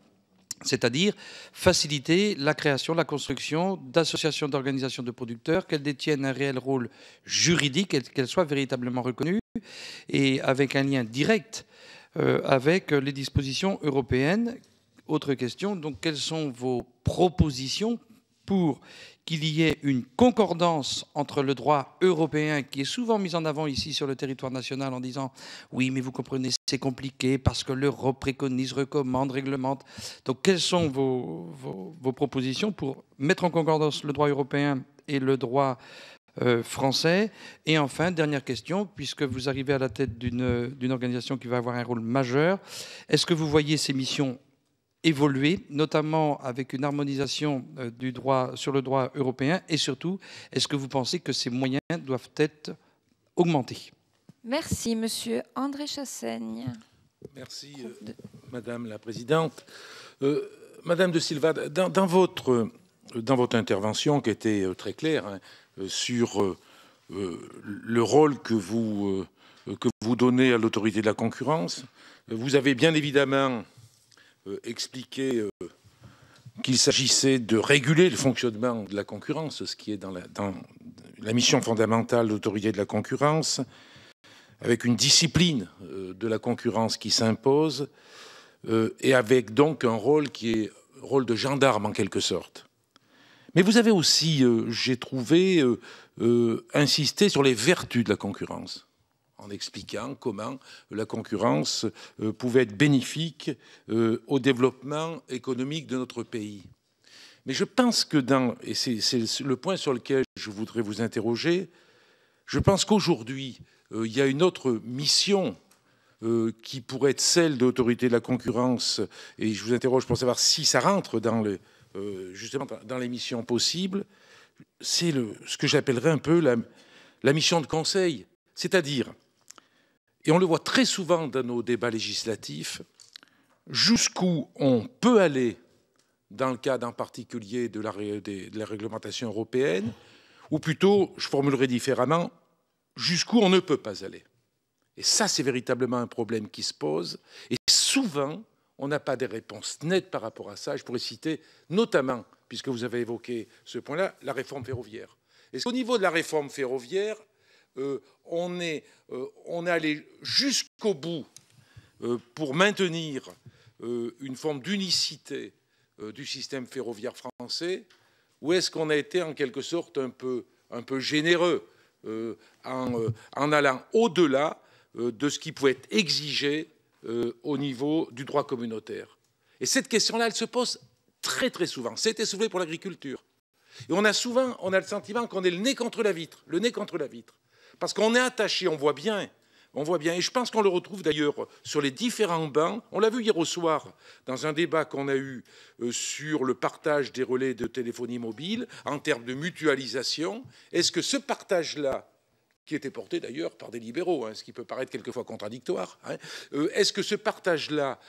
c'est-à-dire faciliter la création, la construction d'associations d'organisations de producteurs, qu'elles détiennent un réel rôle juridique, qu'elles soient véritablement reconnues et avec un lien direct avec les dispositions européennes. Autre question, donc quelles sont vos propositions pour qu'il y ait une concordance entre le droit européen qui est souvent mis en avant ici sur le territoire national en disant « oui, mais vous comprenez, c'est compliqué parce que l'Europe préconise, recommande, réglemente ». Donc, quelles sont vos propositions pour mettre en concordance le droit européen et le droit français. Et enfin, dernière question, puisque vous arrivez à la tête d'une organisation qui va avoir un rôle majeur, est-ce que vous voyez ces missions évoluer, notamment avec une harmonisation du droit sur le droit européen, et surtout, est-ce que vous pensez que ces moyens doivent être augmentés? Merci, Monsieur André Chassaigne. Merci, Madame la Présidente. Madame de Silva, dans votre intervention, qui était très claire, hein, sur le rôle que vous donnez à l'autorité de la concurrence, vous avez bien évidemment expliqué qu'il s'agissait de réguler le fonctionnement de la concurrence, ce qui est dans la mission fondamentale de l'autorité de la concurrence, avec une discipline de la concurrence qui s'impose, et avec donc un rôle qui est rôle de gendarme en quelque sorte. Mais vous avez aussi, j'ai trouvé, insisté sur les vertus de la concurrence, en expliquant comment la concurrence pouvait être bénéfique au développement économique de notre pays. Mais je pense que et c'est le point sur lequel je voudrais vous interroger, je pense qu'aujourd'hui, il y a une autre mission qui pourrait être celle de l'autorité de la concurrence, et je vous interroge pour savoir si ça rentre justement dans les missions possibles, c'est ce que j'appellerais un peu la mission de conseil, c'est-à-dire, et on le voit très souvent dans nos débats législatifs, jusqu'où on peut aller dans le cadre en particulier de la réglementation européenne, ou plutôt, je formulerai différemment, jusqu'où on ne peut pas aller. Et ça, c'est véritablement un problème qui se pose. Et souvent, on n'a pas des réponses nettes par rapport à ça. Je pourrais citer notamment, puisque vous avez évoqué ce point-là, la réforme ferroviaire. Et au niveau de la réforme ferroviaire, on est allé jusqu'au bout pour maintenir une forme d'unicité du système ferroviaire français, ou est-ce qu'on a été en quelque sorte un peu généreux en allant au-delà de ce qui pouvait être exigé au niveau du droit communautaire? Et cette question-là, elle se pose très très souvent. C'était soulevé pour l'agriculture. Et on a le sentiment qu'on est le nez contre la vitre, parce qu'on est attaché, on voit bien, et je pense qu'on le retrouve d'ailleurs sur les différents bancs. On l'a vu hier au soir dans un débat qu'on a eu sur le partage des relais de téléphonie mobile en termes de mutualisation. Est-ce que ce partage-là, qui était porté d'ailleurs par des libéraux, ce qui peut paraître quelquefois contradictoire, est-ce que ce partage-là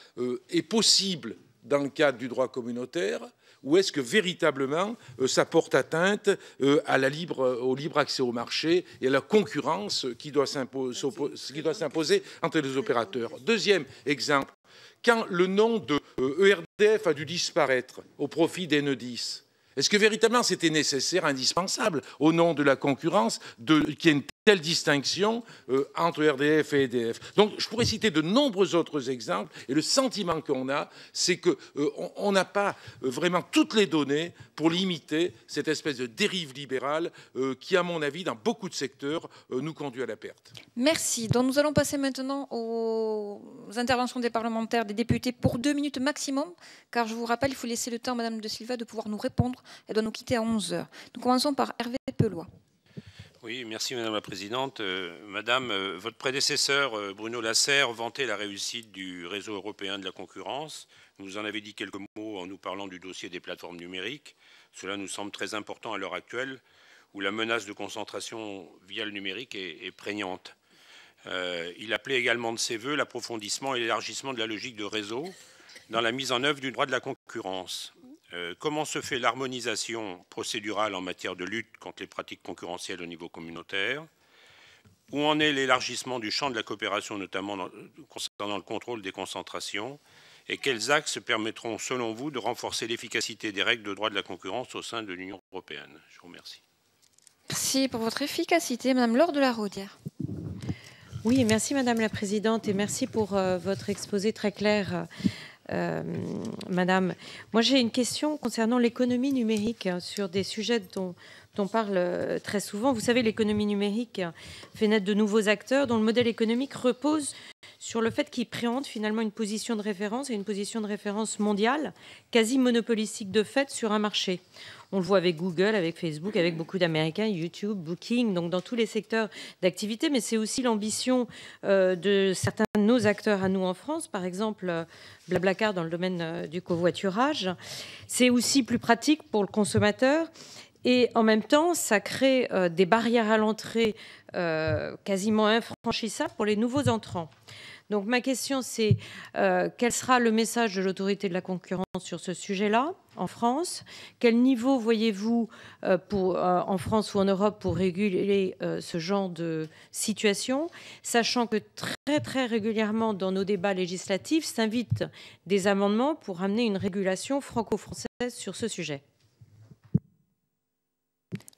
est possible dans le cadre du droit communautaire, ou est-ce que véritablement ça porte atteinte au libre accès au marché et à la concurrence qui doit s'imposer entre les opérateurs? Deuxième exemple, quand le nom de ERDF a dû disparaître au profit d'Enedis, est-ce que véritablement c'était nécessaire, indispensable, au nom de la concurrence, qu'il y ait une telle distinction entre ERDF et EDF? Donc je pourrais citer de nombreux autres exemples, et le sentiment qu'on a, c'est qu'on n'a pas vraiment toutes les données pour limiter cette espèce de dérive libérale qui, à mon avis, dans beaucoup de secteurs, nous conduit à la perte. Merci. Donc nous allons passer maintenant aux interventions des parlementaires, des députés, pour 2 minutes maximum, car je vous rappelle, il faut laisser le temps à Madame de Silva de pouvoir nous répondre. Elle doit nous quitter à 11h. Nous commençons par Hervé Pelois. Oui, merci Madame la Présidente. Madame, votre prédécesseur Bruno Lasserre vantait la réussite du réseau européen de la concurrence. Vous en avez dit quelques mots en nous parlant du dossier des plateformes numériques. Cela nous semble très important à l'heure actuelle, où la menace de concentration via le numérique est prégnante. Il appelait également de ses voeux l'approfondissement et l'élargissement de la logique de réseau dans la mise en œuvre du droit de la concurrence. Comment se fait l'harmonisation procédurale en matière de lutte contre les pratiques concurrentielles au niveau communautaire? Où en est l'élargissement du champ de la coopération, notamment concernant le contrôle des concentrations? Et quels axes permettront, selon vous, de renforcer l'efficacité des règles de droit de la concurrence au sein de l'Union européenne? Je vous remercie. Merci pour votre efficacité. Madame Laure de la Raudière. Oui, merci Madame la Présidente, et merci pour votre exposé très clair. Madame, moi j'ai une question concernant l'économie numérique, sur des sujets dont on parle très souvent. Vous savez, l'économie numérique fait naître de nouveaux acteurs dont le modèle économique repose sur le fait qu'il préempte finalement une position de référence et une position de référence mondiale, quasi monopolistique de fait sur un marché. On le voit avec Google, avec Facebook, avec beaucoup d'Américains, YouTube, Booking, donc dans tous les secteurs d'activité, mais c'est aussi l'ambition de certains de nos acteurs à nous en France, par exemple Blablacar dans le domaine du covoiturage. C'est aussi plus pratique pour le consommateur et en même temps, ça crée des barrières à l'entrée quasiment infranchissables pour les nouveaux entrants. Donc ma question, c'est quel sera le message de l'autorité de la concurrence sur ce sujet-là en France? Quel niveau voyez-vous en France ou en Europe pour réguler ce genre de situation, sachant que très très régulièrement dans nos débats législatifs s'invitent des amendements pour amener une régulation franco-française sur ce sujet?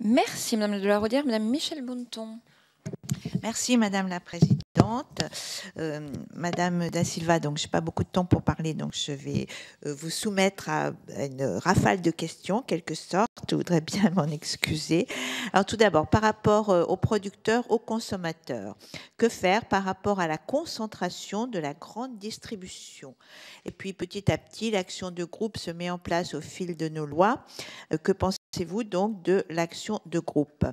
Merci Madame de la Rodière. Madame Michèle Bonneton. Merci Madame la Présidente. Madame Da Silva, donc je n'ai pas beaucoup de temps pour parler, donc je vais vous soumettre à une rafale de questions, en quelque sorte. Je voudrais bien m'en excuser. Alors tout d'abord, par rapport aux producteurs, aux consommateurs, que faire par rapport à la concentration de la grande distribution? Et puis petit à petit, l'action de groupe se met en place au fil de nos lois. Que pensez-vous donc de l'action de groupe?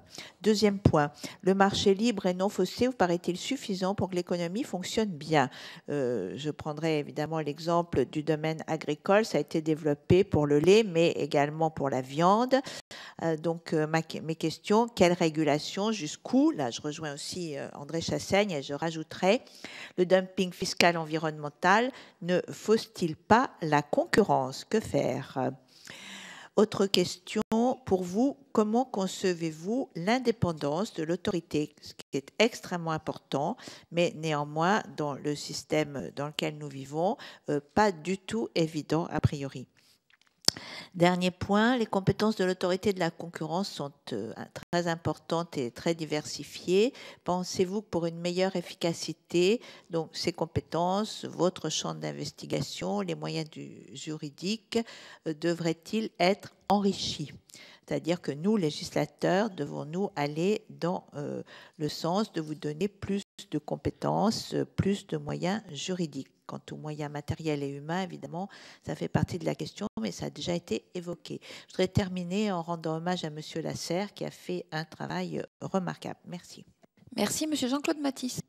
Deuxième point, le marché libre et non faussé vous paraît-il suffisant pour que l'économie fonctionne bien? Je prendrai évidemment l'exemple du domaine agricole. Ça a été développé pour le lait, mais également pour la viande. Donc, mes questions, quelle régulation, jusqu'où? Là, je rejoins aussi André Chassaigne et je rajouterai, le dumping fiscal environnemental ne fausse-t-il pas la concurrence? Que faire? Autre question, pour vous, comment concevez-vous l'indépendance de l'autorité, ce qui est extrêmement important, mais néanmoins, dans le système dans lequel nous vivons, pas du tout évident a priori. Dernier point, les compétences de l'autorité de la concurrence sont très importantes et très diversifiées. Pensez-vous que pour une meilleure efficacité, donc ces compétences, votre champ d'investigation, les moyens du juridique, devraient-ils être enrichis? C'est-à-dire que nous, législateurs, devons-nous aller dans le sens de vous donner plus de compétences, plus de moyens juridiques? Quant aux moyens matériels et humains, évidemment, ça fait partie de la question, mais ça a déjà été évoqué. Je voudrais terminer en rendant hommage à Monsieur Lasserre, qui a fait un travail remarquable. Merci. Merci, Monsieur Jean-Claude Mathis.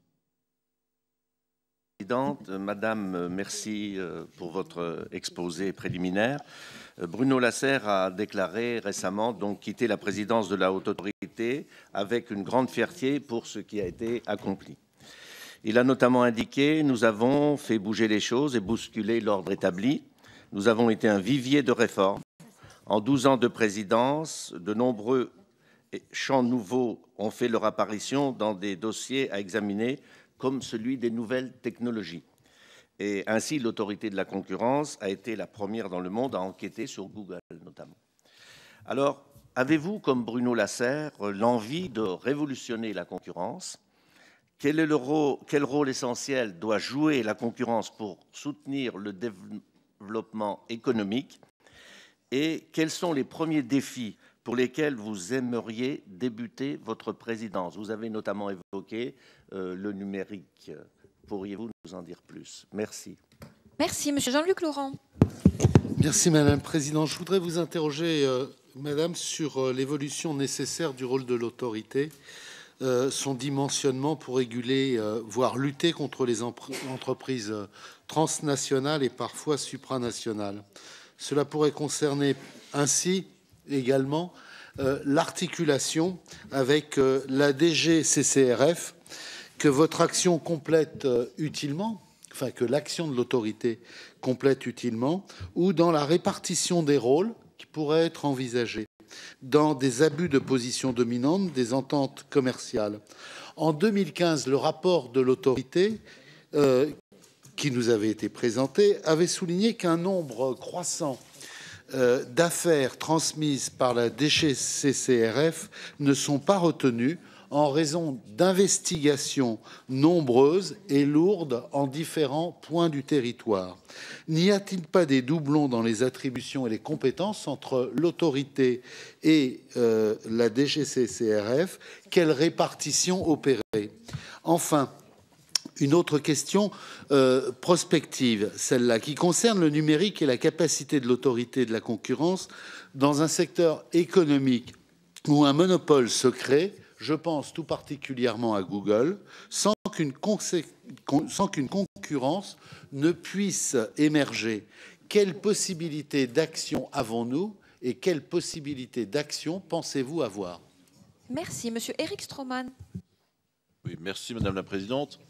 Madame, merci pour votre exposé préliminaire. Bruno Lasserre a déclaré récemment donc quitter la présidence de la Haute Autorité avec une grande fierté pour ce qui a été accompli. Il a notamment indiqué « Nous avons fait bouger les choses et bousculer l'ordre établi. Nous avons été un vivier de réformes. En 12 ans de présidence, de nombreux champs nouveaux ont fait leur apparition dans des dossiers à examiner, comme celui des nouvelles technologies. Et ainsi, l'autorité de la concurrence a été la première dans le monde à enquêter sur Google, notamment. Alors, avez-vous, comme Bruno Lasserre, l'envie de révolutionner la concurrence ? Quel rôle essentiel doit jouer la concurrence pour soutenir le développement économique? Et quels sont les premiers défis pour lesquels vous aimeriez débuter votre présidence? Vous avez notamment évoqué le numérique. Pourriez-vous nous en dire plus? Merci. Merci, Monsieur Jean-Luc Laurent. Merci, Madame la Présidente. Je voudrais vous interroger, Madame, sur l'évolution nécessaire du rôle de l'autorité, son dimensionnement pour réguler, voire lutter contre les entreprises transnationales et parfois supranationales. Cela pourrait concerner ainsi également l'articulation avec la DGCCRF, que votre action complète utilement, enfin que l'action de l'autorité complète utilement, ou dans la répartition des rôles qui pourraient être envisagés dans des abus de position dominante des ententes commerciales. En 2015, le rapport de l'autorité qui nous avait été présenté avait souligné qu'un nombre croissant d'affaires transmises par la DGCCRF ne sont pas retenues en raison d'investigations nombreuses et lourdes en différents points du territoire. N'y a-t-il pas des doublons dans les attributions et les compétences entre l'autorité et la DGCCRF? Quelle répartition opérer? Enfin, Une autre question prospective, celle-là, qui concerne le numérique et la capacité de l'autorité de la concurrence dans un secteur économique où un monopole se crée, je pense tout particulièrement à Google, sans qu'une concurrence ne puisse émerger. Quelles possibilités d'action avons-nous et quelles possibilités d'action pensez-vous avoir? Merci. Monsieur Éric Stroman. Oui, merci Madame la Présidente.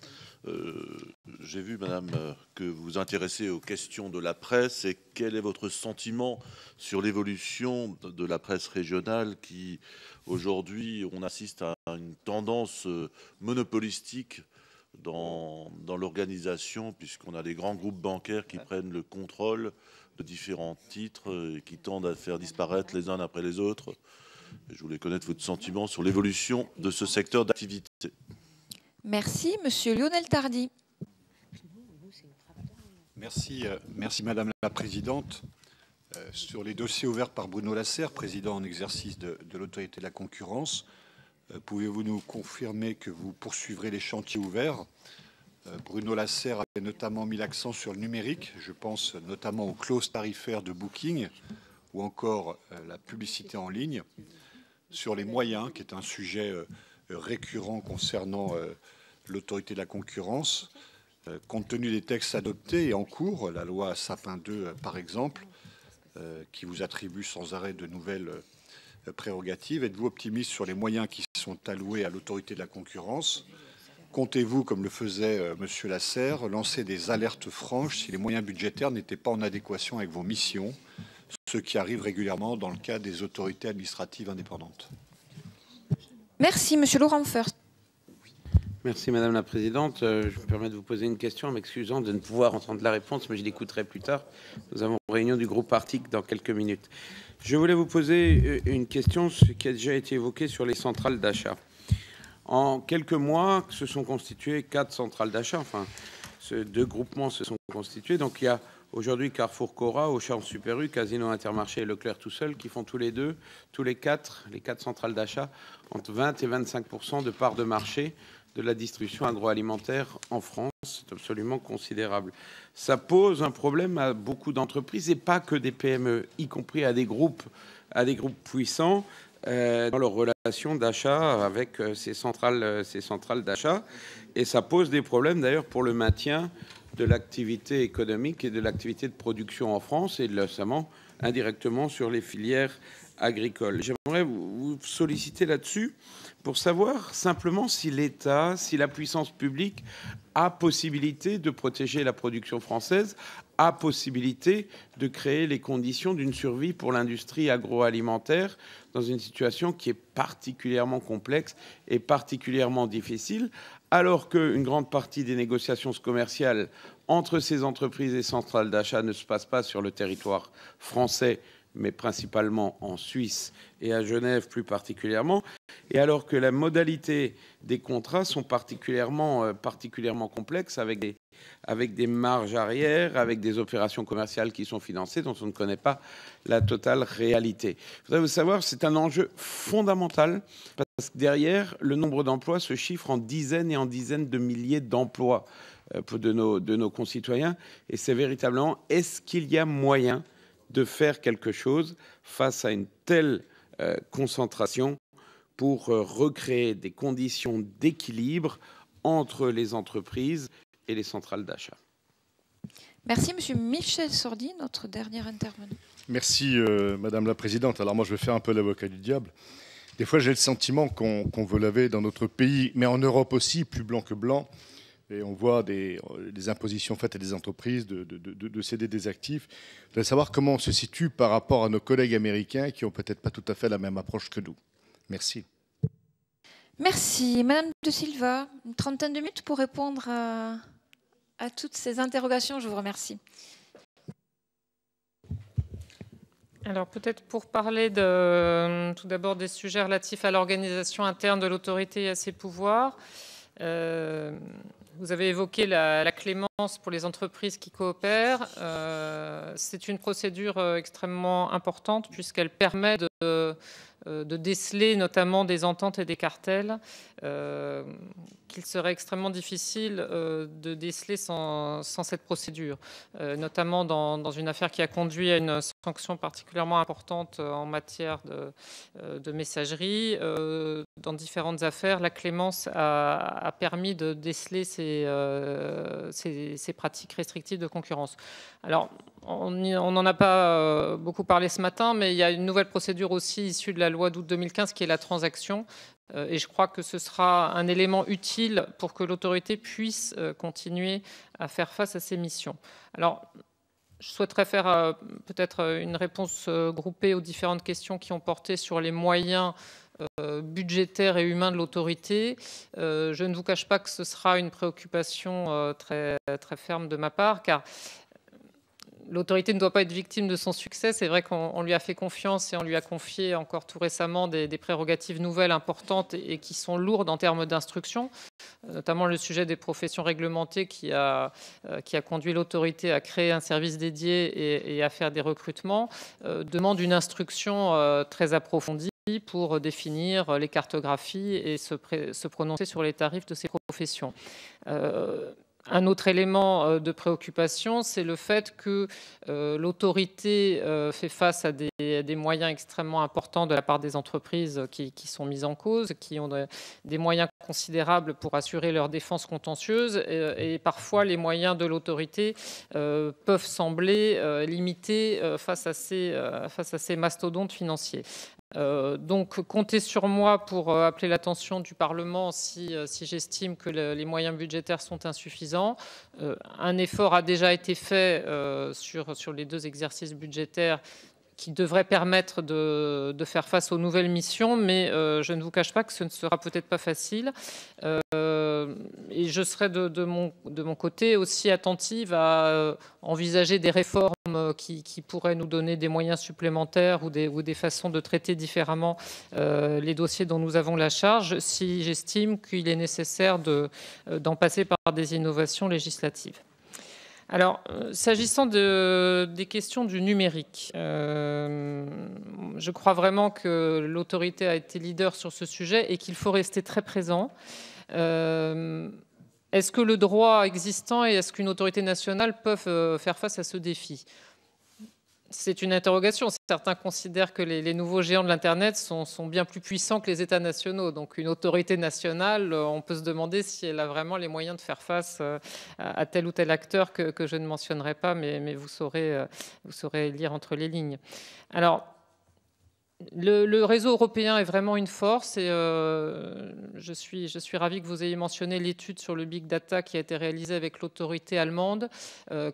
J'ai vu, Madame, que vous vous intéressez aux questions de la presse et quel est votre sentiment sur l'évolution de la presse régionale qui, aujourd'hui, on assiste à une tendance monopolistique dans l'organisation, puisqu'on a des grands groupes bancaires qui prennent le contrôle de différents titres et qui tendent à faire disparaître les uns après les autres. Je voulais connaître votre sentiment sur l'évolution de ce secteur d'activité. Merci. Monsieur Lionel Tardy. Merci Madame la Présidente. Sur les dossiers ouverts par Bruno Lasserre, président en exercice de l'autorité de la concurrence, pouvez-vous nous confirmer que vous poursuivrez les chantiers ouverts? Bruno Lasserre a notamment mis l'accent sur le numérique. Je pense notamment aux clauses tarifaires de Booking ou encore la publicité en ligne. Sur les moyens, qui est un sujet récurrent concernant l'autorité de la concurrence, compte tenu des textes adoptés et en cours, la loi Sapin 2 par exemple, qui vous attribue sans arrêt de nouvelles prérogatives, êtes-vous optimiste sur les moyens qui sont alloués à l'autorité de la concurrence? Comptez-vous, comme le faisait Monsieur Lasserre, lancer des alertes franches si les moyens budgétaires n'étaient pas en adéquation avec vos missions, ce qui arrive régulièrement dans le cas des autorités administratives indépendantes? Merci. Monsieur Laurent First. Merci Madame la Présidente. Je me permets de vous poser une question en m'excusant de ne pouvoir entendre la réponse, mais je l'écouterai plus tard. Nous avons une réunion du groupe Arctique dans quelques minutes. Je voulais vous poser une question qui a déjà été évoquée sur les centrales d'achat. En quelques mois, se sont constituées 4 centrales d'achat. Enfin, 2 groupements se sont constitués. Donc il y a aujourd'hui Carrefour Cora, Auchan Super U, Casino Intermarché et Leclerc tout seul qui font tous les 4 centrales d'achat entre 20 et 25% de part de marché de la distribution agroalimentaire en France. C'est absolument considérable. Ça pose un problème à beaucoup d'entreprises et pas que des PME, y compris à des groupes puissants dans leur relation d'achat avec ces centrales d'achat. Et ça pose des problèmes d'ailleurs pour le maintien de l'activité économique et de l'activité de production en France et notamment indirectement sur les filières agricoles. J'aimerais vous solliciter là-dessus pour savoir simplement si l'État, si la puissance publique a possibilité de protéger la production française, a possibilité de créer les conditions d'une survie pour l'industrie agroalimentaire dans une situation qui est particulièrement complexe et particulièrement difficile, alors qu'une grande partie des négociations commerciales entre ces entreprises et centrales d'achat ne se passe pas sur le territoire français, mais principalement en Suisse et à Genève plus particulièrement, et alors que la modalité des contrats sont particulièrement complexes avec des marges arrière, avec des opérations commerciales qui sont financées dont on ne connaît pas la totale réalité. Je voudrais vous savoir, c'est un enjeu fondamental parce que derrière, le nombre d'emplois se chiffre en dizaines et en dizaines de milliers d'emplois de nos concitoyens, et c'est véritablement, est-ce qu'il y a moyen de faire quelque chose face à une telle concentration pour recréer des conditions d'équilibre entre les entreprises et les centrales d'achat. Merci. Monsieur Michel Sordi, notre dernier intervenant. Merci Madame la Présidente. Alors moi je vais faire un peu l'avocat du diable. Des fois j'ai le sentiment qu'on veut laver dans notre pays, mais en Europe aussi, plus blanc que blanc. Et on voit des impositions faites à des entreprises de céder des actifs. Je voudrais savoir comment on se situe par rapport à nos collègues américains qui n'ont peut-être pas tout à fait la même approche que nous. Merci. Merci. Madame de Silva, une trentaine de minutes pour répondre à toutes ces interrogations. Je vous remercie. Alors peut-être pour parler tout d'abord des sujets relatifs à l'organisation interne de l'autorité et à ses pouvoirs. Vous avez évoqué la clémence pour les entreprises qui coopèrent. C'est une procédure extrêmement importante puisqu'elle permet de déceler notamment des ententes et des cartels qu'il serait extrêmement difficile de déceler sans cette procédure, notamment dans une affaire qui a conduit à une sanction particulièrement importante en matière de messagerie. Dans différentes affaires, la clémence a permis de déceler ces pratiques restrictives de concurrence. Alors, on n'en a pas beaucoup parlé ce matin, mais il y a une nouvelle procédure aussi issue de la loi d'août 2015 qui est la transaction. Et je crois que ce sera un élément utile pour que l'autorité puisse continuer à faire face à ses missions. Alors, je souhaiterais faire peut-être une réponse groupée aux différentes questions qui ont porté sur les moyens budgétaires et humains de l'autorité. Je ne vous cache pas que ce sera une préoccupation très ferme de ma part, car l'autorité ne doit pas être victime de son succès. C'est vrai qu'on lui a fait confiance et on lui a confié encore tout récemment des prérogatives nouvelles importantes et qui sont lourdes en termes d'instruction, notamment le sujet des professions réglementées qui a conduit l'autorité à créer un service dédié et à faire des recrutements, demande une instruction très approfondie pour définir les cartographies et se prononcer sur les tarifs de ces professions. Un autre élément de préoccupation, c'est le fait que l'autorité fait face à des moyens extrêmement importants de la part des entreprises qui sont mises en cause, qui ont des moyens considérables pour assurer leur défense contentieuse. Et parfois, les moyens de l'autorité peuvent sembler limités face à ces mastodontes financiers. Donc, comptez sur moi pour appeler l'attention du Parlement si j'estime que les moyens budgétaires sont insuffisants. Un effort a déjà été fait sur les 2 exercices budgétaires qui devrait permettre de faire face aux nouvelles missions, mais je ne vous cache pas que ce ne sera peut-être pas facile. Et je serai de mon côté aussi attentive à envisager des réformes qui pourraient nous donner des moyens supplémentaires ou des façons de traiter différemment les dossiers dont nous avons la charge, si j'estime qu'il est nécessaire d'en passer par des innovations législatives. Alors, s'agissant des questions du numérique, je crois vraiment que l'autorité a été leader sur ce sujet et qu'il faut rester très présent. Est-ce que le droit existant et est-ce qu'une autorité nationale peuvent faire face à ce défi ? C'est une interrogation. Certains considèrent que les nouveaux géants de l'Internet sont bien plus puissants que les États nationaux. Donc une autorité nationale, on peut se demander si elle a vraiment les moyens de faire face à tel ou tel acteur que je ne mentionnerai pas, mais vous saurez lire entre les lignes. Alors, le réseau européen est vraiment une force et je suis ravi que vous ayez mentionné l'étude sur le big data qui a été réalisée avec l'autorité allemande,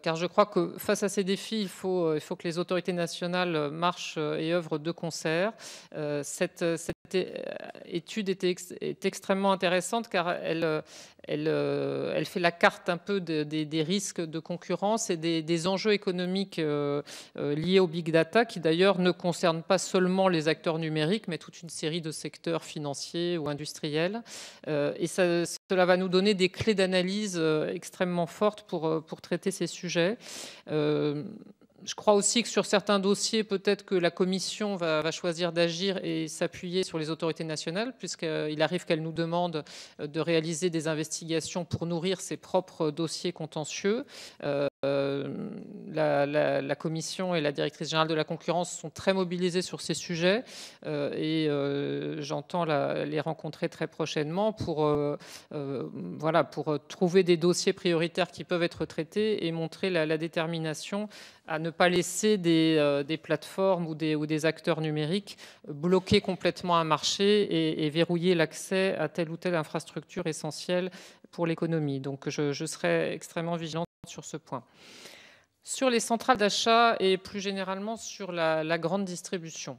car je crois que face à ces défis, il faut que les autorités nationales marchent et œuvrent de concert. Cette étude est extrêmement intéressante car elle fait la carte un peu des risques de concurrence et des enjeux économiques liés au big data qui d'ailleurs ne concernent pas seulement les acteurs numériques mais toute une série de secteurs financiers ou industriels. Et cela va nous donner des clés d'analyse extrêmement fortes pour traiter ces sujets. Je crois aussi que sur certains dossiers, peut-être que la Commission va choisir d'agir et s'appuyer sur les autorités nationales, puisqu'il arrive qu'elles nous demandent de réaliser des investigations pour nourrir ses propres dossiers contentieux. La Commission et la Directrice générale de la concurrence sont très mobilisées sur ces sujets et j'entends les rencontrer très prochainement pour trouver des dossiers prioritaires qui peuvent être traités et montrer la détermination à ne pas laisser des plateformes ou des acteurs numériques bloquer complètement un marché et verrouiller l'accès à telle ou telle infrastructure essentielle pour l'économie. Donc je serai extrêmement vigilante sur ce point. Sur les centrales d'achat et plus généralement sur la grande distribution.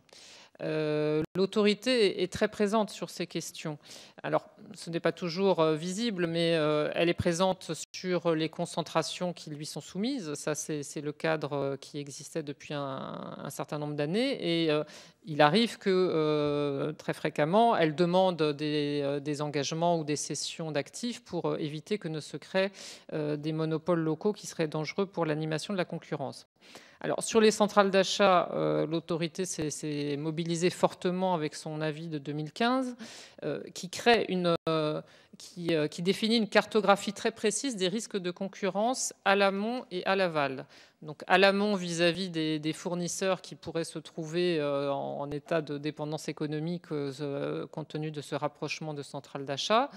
L'autorité est très présente sur ces questions. Alors, ce n'est pas toujours visible, mais elle est présente sur les concentrations qui lui sont soumises. Ça, c'est le cadre qui existait depuis un certain nombre d'années. Et il arrive que très fréquemment, elles demandent des engagements ou des cessions d'actifs pour éviter que ne se créent des monopoles locaux qui seraient dangereux pour l'animation de la concurrence. Alors, sur les centrales d'achat, l'autorité s'est mobilisée fortement avec son avis de 2015 qui définit une cartographie très précise des risques de concurrence à l'amont et à l'aval. Donc, à l'amont vis-à-vis des fournisseurs qui pourraient se trouver en état de dépendance économique compte tenu de ce rapprochement de centrales d'achat.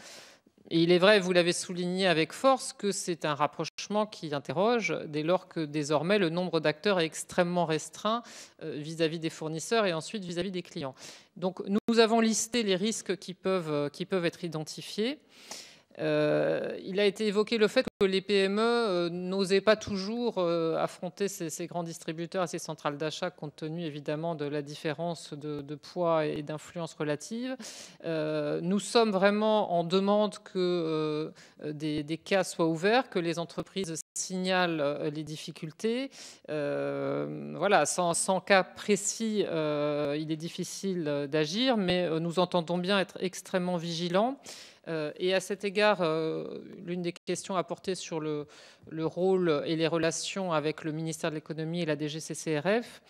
Et il est vrai, vous l'avez souligné avec force, que c'est un rapprochement qui interroge dès lors que désormais le nombre d'acteurs est extrêmement restreint vis-à-vis des fournisseurs et ensuite vis-à-vis des clients. Donc nous avons listé les risques qui peuvent être identifiés. Il a été évoqué le fait que les PME n'osaient pas toujours affronter ces grands distributeurs et ces centrales d'achat compte tenu évidemment de la différence de poids et d'influence relative. Nous sommes vraiment en demande que des cas soient ouverts, que les entreprises signalent les difficultés. Voilà, sans cas précis, il est difficile d'agir, mais nous entendons bien être extrêmement vigilants. Et à cet égard, l'une des questions apportées sur le rôle et les relations avec le ministère de l'économie et la DGCCRF,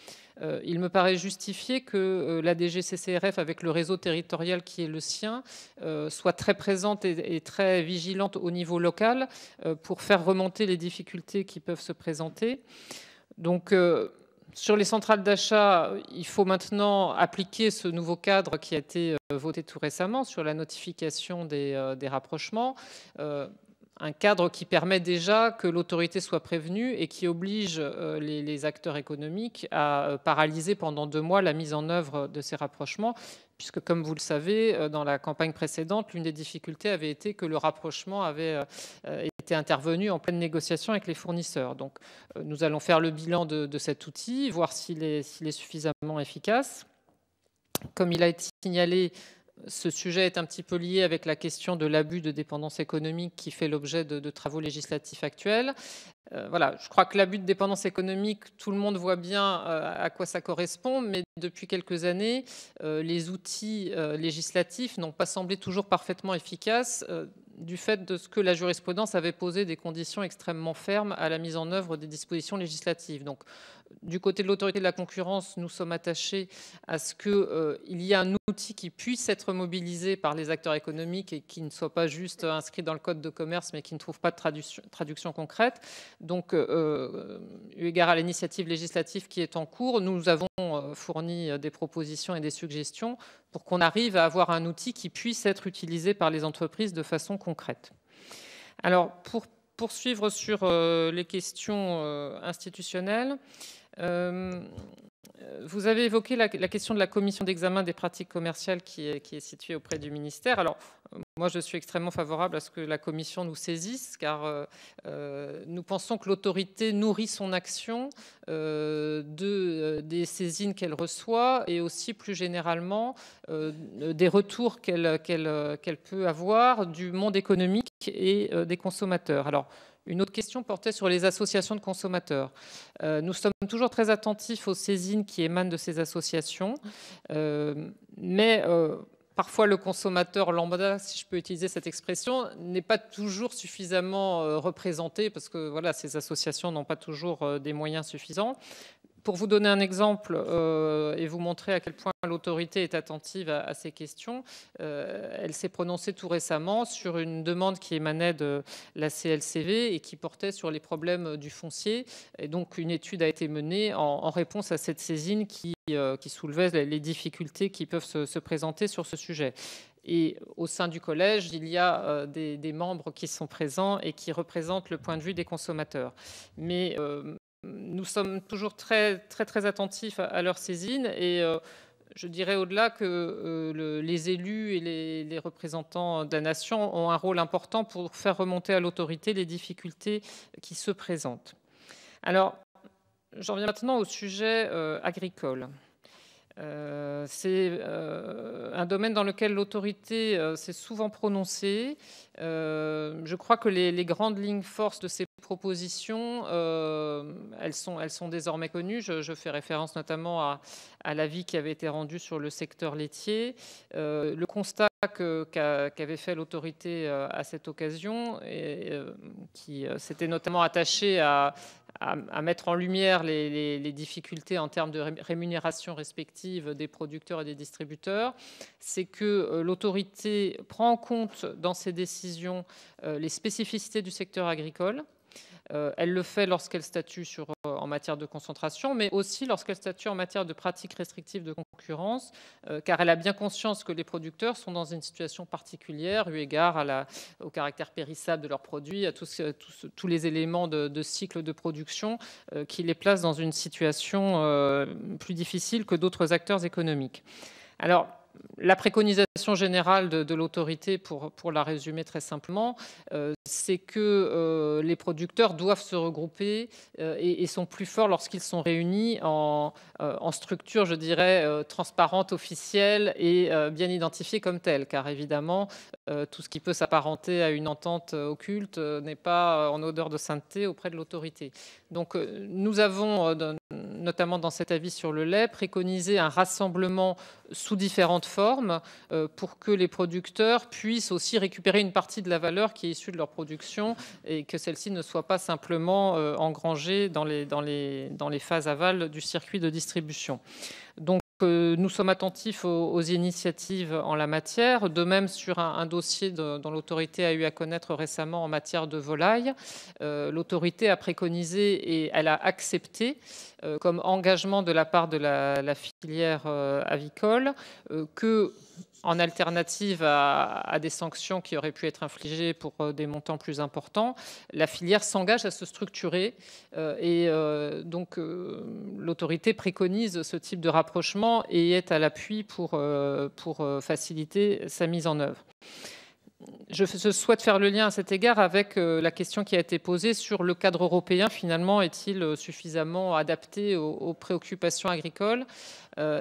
il me paraît justifié que la DGCCRF, avec le réseau territorial qui est le sien, soit très présente et très vigilante au niveau local pour faire remonter les difficultés qui peuvent se présenter. Donc, sur les centrales d'achat, il faut maintenant appliquer ce nouveau cadre qui a été voté tout récemment sur la notification des rapprochements. Un cadre qui permet déjà que l'autorité soit prévenue et qui oblige les acteurs économiques à paralyser pendant 2 mois la mise en œuvre de ces rapprochements, puisque comme vous le savez, dans la campagne précédente, l'une des difficultés avait été que le rapprochement avait été intervenu en pleine négociation avec les fournisseurs. Donc nous allons faire le bilan de cet outil, voir s'il est suffisamment efficace. Comme il a été signalé, ce sujet est un petit peu lié avec la question de l'abus de dépendance économique qui fait l'objet de travaux législatifs actuels. Voilà, je crois que l'abus de dépendance économique, tout le monde voit bien à quoi ça correspond, mais depuis quelques années, les outils législatifs n'ont pas semblé toujours parfaitement efficaces du fait de ce que la jurisprudence avait posé des conditions extrêmement fermes à la mise en œuvre des dispositions législatives. Donc, du côté de l'autorité de la concurrence, nous sommes attachés à ce qu'il y ait un outil qui puisse être mobilisé par les acteurs économiques et qui ne soit pas juste inscrit dans le code de commerce, mais qui ne trouve pas de traduction concrète. Donc, eu égard à l'initiative législative qui est en cours, nous avons fourni des propositions et des suggestions pour qu'on arrive à avoir un outil qui puisse être utilisé par les entreprises de façon concrète. Alors, pour poursuivre sur les questions institutionnelles, vous avez évoqué la question de la commission d'examen des pratiques commerciales qui est située auprès du ministère. Alors, moi, je suis extrêmement favorable à ce que la commission nous saisisse, car nous pensons que l'autorité nourrit son action des saisines qu'elle reçoit et aussi plus généralement des retours qu'elle peut avoir du monde économique et des consommateurs. Alors, une autre question portait sur les associations de consommateurs. Nous sommes toujours très attentifs aux saisines qui émanent de ces associations, mais parfois le consommateur lambda, si je peux utiliser cette expression, n'est pas toujours suffisamment représenté parce que voilà, ces associations n'ont pas toujours des moyens suffisants. Pour vous donner un exemple et vous montrer à quel point l'autorité est attentive à ces questions, elle s'est prononcée tout récemment sur une demande qui émanait de la CLCV et qui portait sur les problèmes du foncier. Et donc une étude a été menée en réponse à cette saisine qui soulevait les difficultés qui peuvent se présenter sur ce sujet. Et au sein du collège, il y a des membres qui sont présents et qui représentent le point de vue des consommateurs. Mais nous sommes toujours très attentifs à leur saisine et je dirais au-delà que les élus et les représentants de la nation ont un rôle important pour faire remonter à l'autorité les difficultés qui se présentent. Alors, j'en viens maintenant au sujet agricole. C'est un domaine dans lequel l'autorité s'est souvent prononcée. Je crois que les grandes lignes forces de ces propositions, elles sont désormais connues. Je fais référence notamment à l'avis qui avait été rendu sur le secteur laitier. Le constat qu'avait fait l'autorité à cette occasion, et qui s'était notamment attaché à mettre en lumière les difficultés en termes de rémunération respective des producteurs et des distributeurs, c'est que l'autorité prend en compte dans ses décisions les spécificités du secteur agricole. Elle le fait lorsqu'elle statue en matière de concentration, mais aussi lorsqu'elle statue en matière de pratiques restrictives de concurrence, car elle a bien conscience que les producteurs sont dans une situation particulière, eu égard au caractère périssable de leurs produits, à tous les éléments de cycle de production qui les placent dans une situation plus difficile que d'autres acteurs économiques. Alors, la préconisation générale de l'autorité, pour la résumer très simplement, c'est que les producteurs doivent se regrouper et sont plus forts lorsqu'ils sont réunis en structure, je dirais, transparente, officielle et bien identifiée comme telle. Car évidemment, tout ce qui peut s'apparenter à une entente occulte n'est pas en odeur de sainteté auprès de l'autorité. Donc nous avons, notamment dans cet avis sur le lait, préconisé un rassemblement sous différentes formes pour que les producteurs puissent aussi récupérer une partie de la valeur qui est issue de leur production et que celle-ci ne soit pas simplement engrangée dans les phases aval du circuit de distribution. Donc, nous sommes attentifs aux initiatives en la matière, de même sur un dossier dont l'autorité a eu à connaître récemment en matière de volaille. L'autorité a préconisé et elle a accepté comme engagement de la part de la filière avicole que, en alternative à des sanctions qui auraient pu être infligées pour des montants plus importants, la filière s'engage à se structurer et donc l'autorité préconise ce type de rapprochement et est à l'appui pour faciliter sa mise en œuvre. Je souhaite faire le lien à cet égard avec la question qui a été posée sur le cadre européen. Finalement, est-il suffisamment adapté aux préoccupations agricoles ?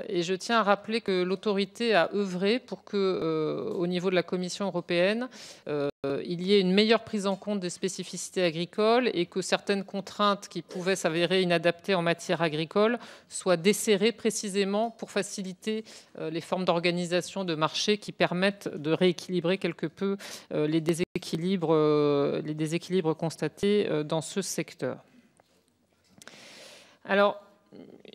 Et je tiens à rappeler que l'autorité a œuvré pour que, au niveau de la Commission européenne, il y ait une meilleure prise en compte des spécificités agricoles et que certaines contraintes qui pouvaient s'avérer inadaptées en matière agricole soient desserrées précisément pour faciliter les formes d'organisation de marché qui permettent de rééquilibrer quelque peu les déséquilibres constatés dans ce secteur. Alors,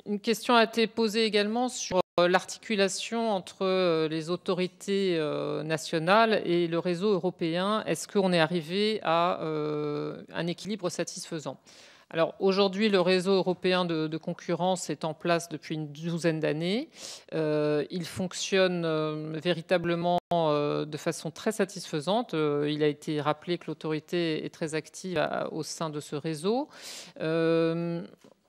une question a été posée également sur l'articulation entre les autorités nationales et le réseau européen. Est-ce qu'on est arrivé à un équilibre satisfaisant ? Alors aujourd'hui, le réseau européen de concurrence est en place depuis une douzaine d'années. Il fonctionne véritablement de façon très satisfaisante. Il a été rappelé que l'autorité est très active au sein de ce réseau.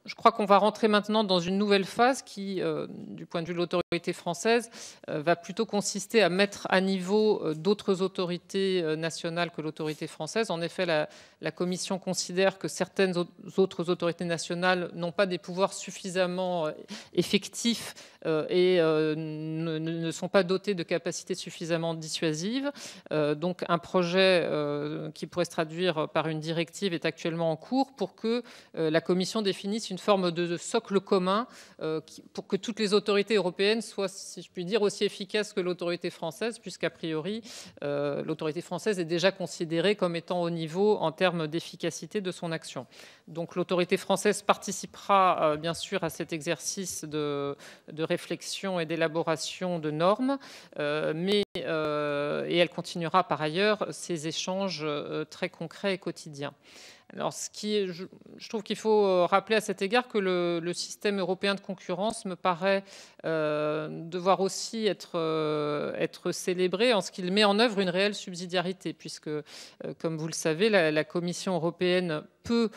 Je crois qu'on va rentrer maintenant dans une nouvelle phase qui, du point de vue de l'autorité française, va plutôt consister à mettre à niveau d'autres autorités nationales que l'autorité française. En effet, la Commission considère que certaines autres autorités nationales n'ont pas des pouvoirs suffisamment effectifs et ne sont pas dotées de capacités suffisamment dissuasives. Donc un projet qui pourrait se traduire par une directive est actuellement en cours pour que la Commission définisse une forme de socle commun pour que toutes les autorités européennes soient, si je puis dire, aussi efficaces que l'autorité française, puisqu'a priori, l'autorité française est déjà considérée comme étant au niveau en termes d'efficacité de son action. Donc l'autorité française participera bien sûr à cet exercice de réflexion et d'élaboration de normes, et elle continuera par ailleurs ces échanges très concrets et quotidiens. Alors, je trouve qu'il faut rappeler à cet égard que le système européen de concurrence me paraît devoir aussi être célébré en ce qu'il met en œuvre une réelle subsidiarité, puisque, comme vous le savez, la Commission européenne peut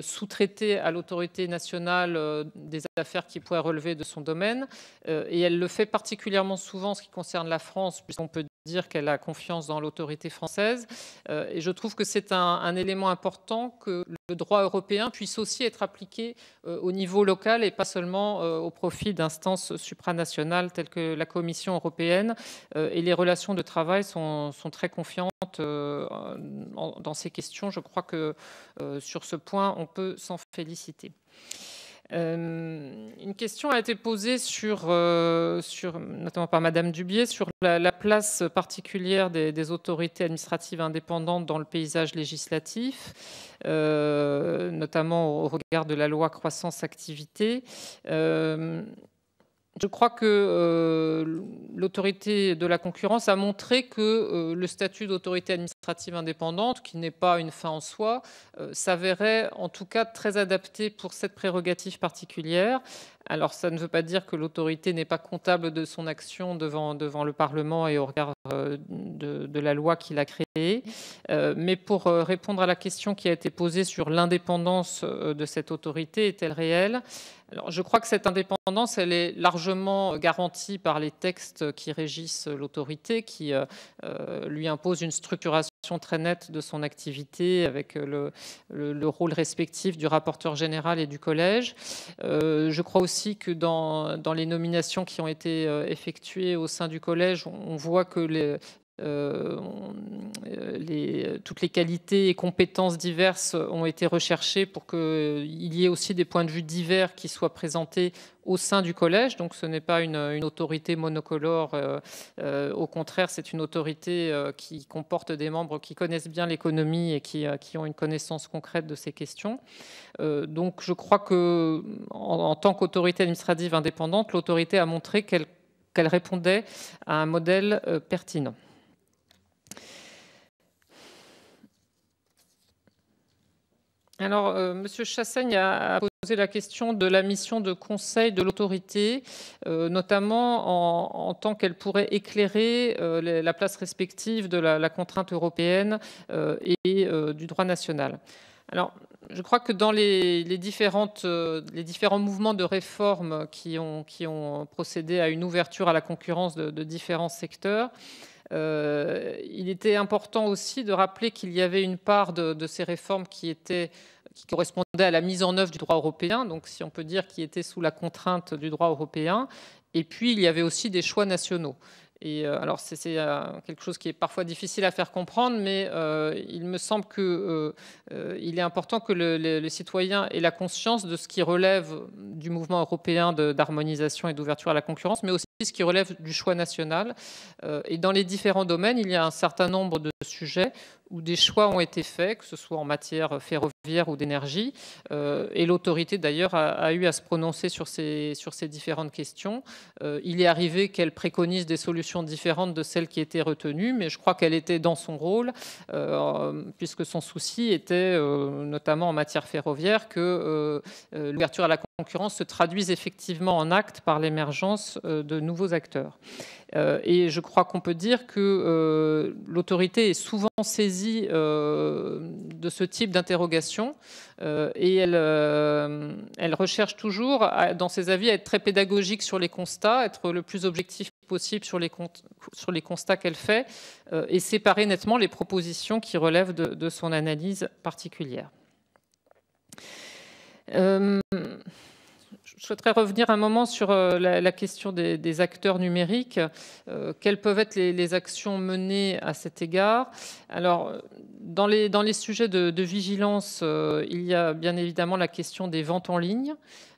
sous-traiter à l'autorité nationale des affaires qui pourraient relever de son domaine, et elle le fait particulièrement souvent en ce qui concerne la France, puisqu'on peut dire qu'elle a confiance dans l'autorité française. Et je trouve que c'est un élément important que le droit européen puisse aussi être appliqué au niveau local et pas seulement au profit d'instances supranationales telles que la Commission européenne. Et les relations de travail sont très confiantes dans ces questions. Je crois que sur ce point, on peut s'en féliciter. Une question a été posée notamment par Madame Dubié sur la place particulière des autorités administratives indépendantes dans le paysage législatif, notamment au regard de la loi croissance-activité. Je crois que l'autorité de la concurrence a montré que le statut d'autorité administrative indépendante, qui n'est pas une fin en soi, s'avérait en tout cas très adapté pour cette prérogative particulière. Alors, ça ne veut pas dire que l'autorité n'est pas comptable de son action devant le Parlement et au regard de la loi qu'il a créée. Mais pour répondre à la question qui a été posée sur l'indépendance de cette autorité, est-elle réelle ? Alors, je crois que cette indépendance, elle est largement garantie par les textes qui régissent l'autorité, qui lui imposent une structuration très nette de son activité avec le rôle respectif du rapporteur général et du collège. Je crois aussi que dans les nominations qui ont été effectuées au sein du collège, on voit que toutes les qualités et compétences diverses ont été recherchées pour qu'il y ait aussi des points de vue divers qui soient présentés au sein du collège. Donc ce n'est pas une autorité monocolore, au contraire c'est une autorité qui comporte des membres qui connaissent bien l'économie et qui ont une connaissance concrète de ces questions. Donc je crois que en tant qu'autorité administrative indépendante, l'autorité a montré qu'elle répondait à un modèle pertinent. Alors, M. Chassaigne a posé la question de la mission de conseil de l'autorité, notamment en tant qu'elle pourrait éclairer la place respective de la contrainte européenne et du droit national. Alors, je crois que dans les différents mouvements de réforme qui ont procédé à une ouverture à la concurrence de différents secteurs, il était important aussi de rappeler qu'il y avait une part de ces réformes qui correspondait à la mise en œuvre du droit européen, donc si on peut dire qui était sous la contrainte du droit européen, et puis il y avait aussi des choix nationaux. Et alors c'est quelque chose qui est parfois difficile à faire comprendre, mais il me semble qu'il est important que les citoyens aient la conscience de ce qui relève du mouvement européen d'harmonisation et d'ouverture à la concurrence, mais aussi ce qui relève du choix national. Et dans les différents domaines, il y a un certain nombre de sujets où des choix ont été faits, que ce soit en matière ferroviaire ou d'énergie. Et l'autorité, d'ailleurs, a eu à se prononcer sur ces différentes questions. Il est arrivé qu'elle préconise des solutions différentes de celles qui étaient retenues, mais je crois qu'elle était dans son rôle, puisque son souci était, notamment en matière ferroviaire, que l'ouverture à la concurrence se traduise effectivement en actes par l'émergence de nouveaux acteurs. Et je crois qu'on peut dire que l'autorité est souvent saisie de ce type d'interrogation et elle recherche toujours, dans ses avis, à être très pédagogique sur les constats, être le plus objectif possible sur les constats qu'elle fait et séparer nettement les propositions qui relèvent de son analyse particulière. Je souhaiterais revenir un moment sur la question des acteurs numériques. Quelles peuvent être les actions menées à cet égard? Alors, dans les sujets de vigilance, il y a bien évidemment la question des ventes en ligne.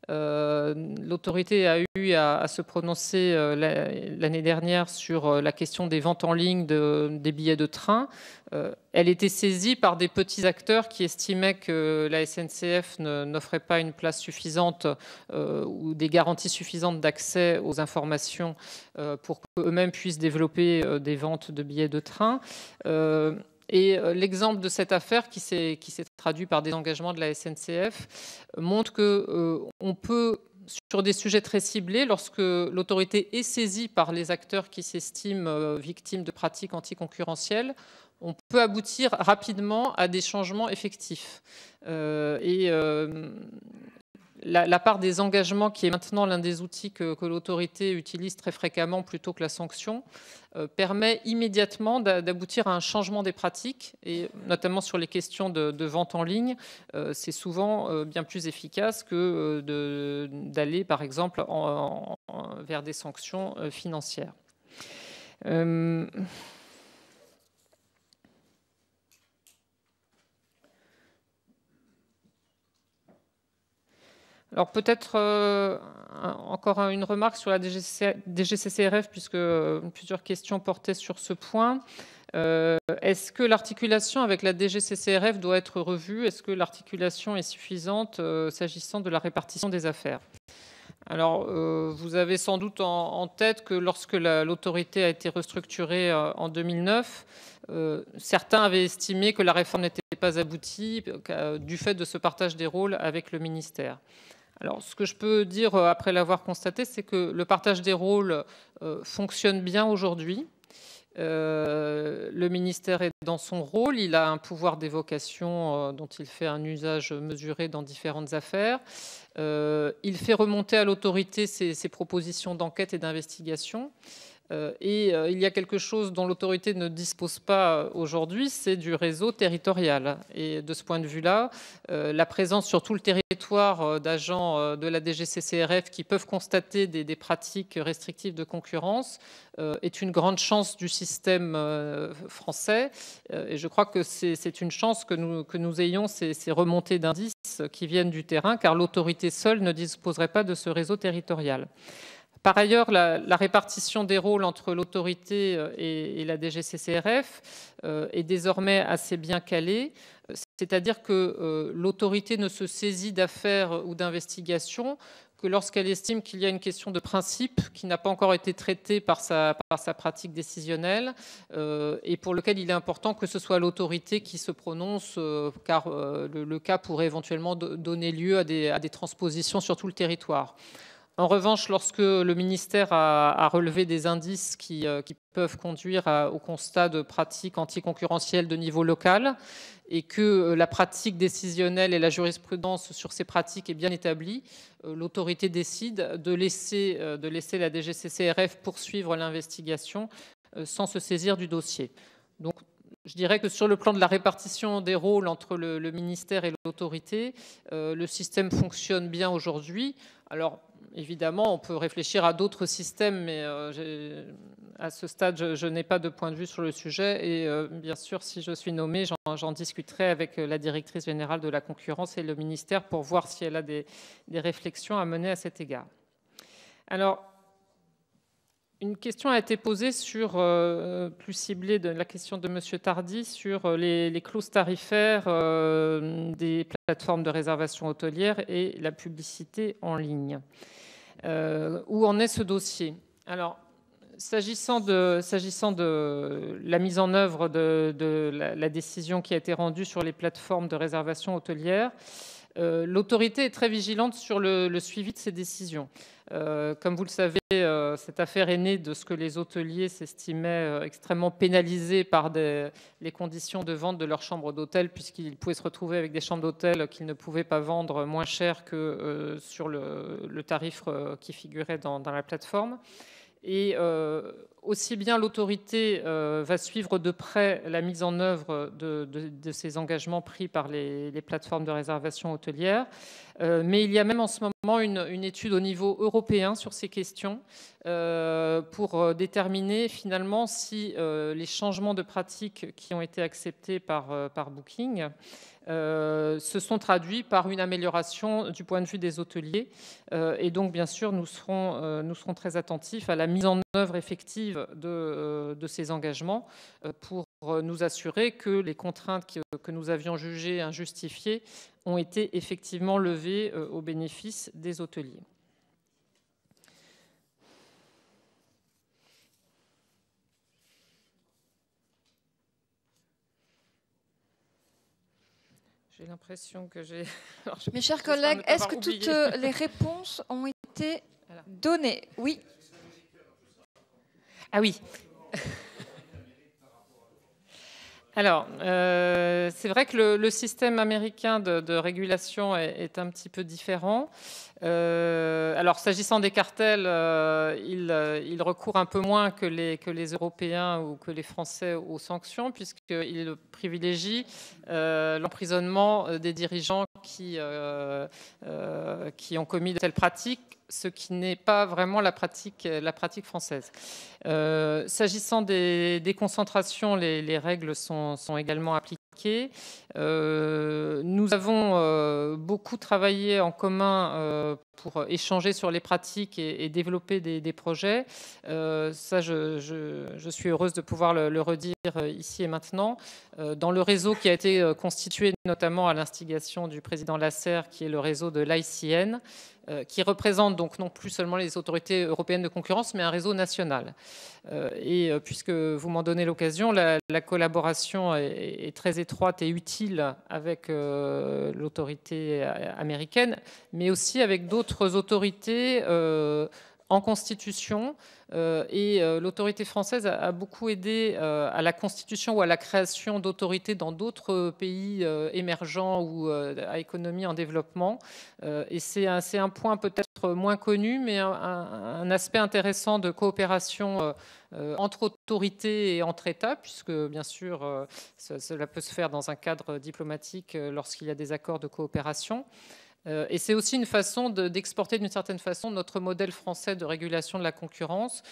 L'autorité a eu à se prononcer l'année dernière sur la question des ventes en ligne des billets de train. Elle était saisie par des petits acteurs qui estimaient que la SNCF n'offrait pas une place suffisante ou des garanties suffisantes d'accès aux informations pour qu'eux-mêmes puissent développer des ventes de billets de train. Et l'exemple de cette affaire qui s'est traduit par des engagements de la SNCF montre qu'on peut, sur des sujets très ciblés, lorsque l'autorité est saisie par les acteurs qui s'estiment victimes de pratiques anticoncurrentielles, on peut aboutir rapidement à des changements effectifs. la part des engagements, qui est maintenant l'un des outils que l'autorité utilise très fréquemment plutôt que la sanction, permet immédiatement d'aboutir à un changement des pratiques, et notamment sur les questions de vente en ligne, c'est souvent bien plus efficace que d'aller, par exemple, vers des sanctions financières. Alors peut-être encore une remarque sur la DGCCRF, puisque plusieurs questions portaient sur ce point. Est-ce que l'articulation avec la DGCCRF doit être revue? Est-ce que l'articulation est suffisante s'agissant de la répartition des affaires? Alors, vous avez sans doute en tête que lorsque l'autorité a été restructurée en 2009, certains avaient estimé que la réforme n'était pas aboutie du fait de ce partage des rôles avec le ministère. Alors, ce que je peux dire après l'avoir constaté, c'est que le partage des rôles fonctionne bien aujourd'hui. Le ministère est dans son rôle, il a un pouvoir d'évocation dont il fait un usage mesuré dans différentes affaires. Il fait remonter à l'autorité ses propositions d'enquête et d'investigation. Et il y a quelque chose dont l'autorité ne dispose pas aujourd'hui, c'est du réseau territorial. Et de ce point de vue-là, la présence sur tout le territoire d'agents de la DGCCRF qui peuvent constater des pratiques restrictives de concurrence est une grande chance du système français. Et je crois que c'est une chance que nous ayons ces remontées d'indices qui viennent du terrain, car l'autorité seule ne disposerait pas de ce réseau territorial. Par ailleurs, la répartition des rôles entre l'autorité et la DGCCRF est désormais assez bien calée, c'est-à-dire que l'autorité ne se saisit d'affaires ou d'investigations que lorsqu'elle estime qu'il y a une question de principe qui n'a pas encore été traitée par sa pratique décisionnelle et pour lequel il est important que ce soit l'autorité qui se prononce, car le cas pourrait éventuellement donner lieu à des transpositions sur tout le territoire. En revanche, lorsque le ministère a relevé des indices qui peuvent conduire au constat de pratiques anticoncurrentielles de niveau local et que la pratique décisionnelle et la jurisprudence sur ces pratiques est bien établie, l'autorité décide de laisser la DGCCRF poursuivre l'investigation sans se saisir du dossier. Donc, je dirais que sur le plan de la répartition des rôles entre le ministère et l'autorité, le système fonctionne bien aujourd'hui. Alors, évidemment, on peut réfléchir à d'autres systèmes, mais à ce stade, je n'ai pas de point de vue sur le sujet. Et bien sûr, si je suis nommée, j'en discuterai avec la directrice générale de la concurrence et le ministère pour voir si elle a des réflexions à mener à cet égard. Alors, une question a été posée sur, plus ciblée de la question de M. Tardy, sur les clauses tarifaires des plateformes de réservation hôtelière et la publicité en ligne. Où en est ce dossier? Alors, s'agissant de la mise en œuvre de la décision qui a été rendue sur les plateformes de réservation hôtelière, l'autorité est très vigilante sur le suivi de ces décisions. Comme vous le savez, cette affaire est née de ce que les hôteliers s'estimaient extrêmement pénalisés par les conditions de vente de leurs chambres d'hôtel, puisqu'ils pouvaient se retrouver avec des chambres d'hôtel qu'ils ne pouvaient pas vendre moins cher que sur le tarif qui figurait dans la plateforme. Et aussi bien l'autorité va suivre de près la mise en œuvre de ces engagements pris par les plateformes de réservation hôtelière, mais il y a même en ce moment une étude au niveau européen sur ces questions pour déterminer finalement si les changements de pratiques qui ont été acceptés par Booking se sont traduits par une amélioration du point de vue des hôteliers. Et donc, bien sûr, nous serons très attentifs à la mise en œuvre effective de ces engagements pour nous assurer que les contraintes que nous avions jugées injustifiées ont été effectivement levées au bénéfice des hôteliers. J'ai l'impression que j'ai... Mes chers collègues, est-ce que toutes les réponses ont été données? Oui. Ah oui. Alors, c'est vrai que le système américain de régulation est un petit peu différent. Alors, s'agissant des cartels, il recourt un peu moins que les Européens ou que les Français aux sanctions, puisqu'il privilégie l'emprisonnement des dirigeants qui ont commis de telles pratiques, ce qui n'est pas vraiment la pratique française. S'agissant des concentrations, les règles sont également appliquées. Nous avons beaucoup travaillé en commun pour échanger sur les pratiques et développer des projets. Ça, je suis heureuse de pouvoir le redire ici et maintenant. Dans le réseau qui a été constitué notamment à l'instigation du président Lasserre, qui est le réseau de l'ICN, qui représente donc non plus seulement les autorités européennes de concurrence, mais un réseau national. Et puisque vous m'en donnez l'occasion, la collaboration est très étroite et utile avec l'autorité américaine, mais aussi avec d'autres autorités en constitution. Et l'autorité française a beaucoup aidé à la constitution ou à la création d'autorités dans d'autres pays émergents ou à économie en développement. Et c'est un point peut-être moins connu, mais un aspect intéressant de coopération entre autorités et entre États, puisque bien sûr cela peut se faire dans un cadre diplomatique lorsqu'il y a des accords de coopération. Et c'est aussi une façon d'exporter d'une certaine façon notre modèle français de régulation de la concurrence,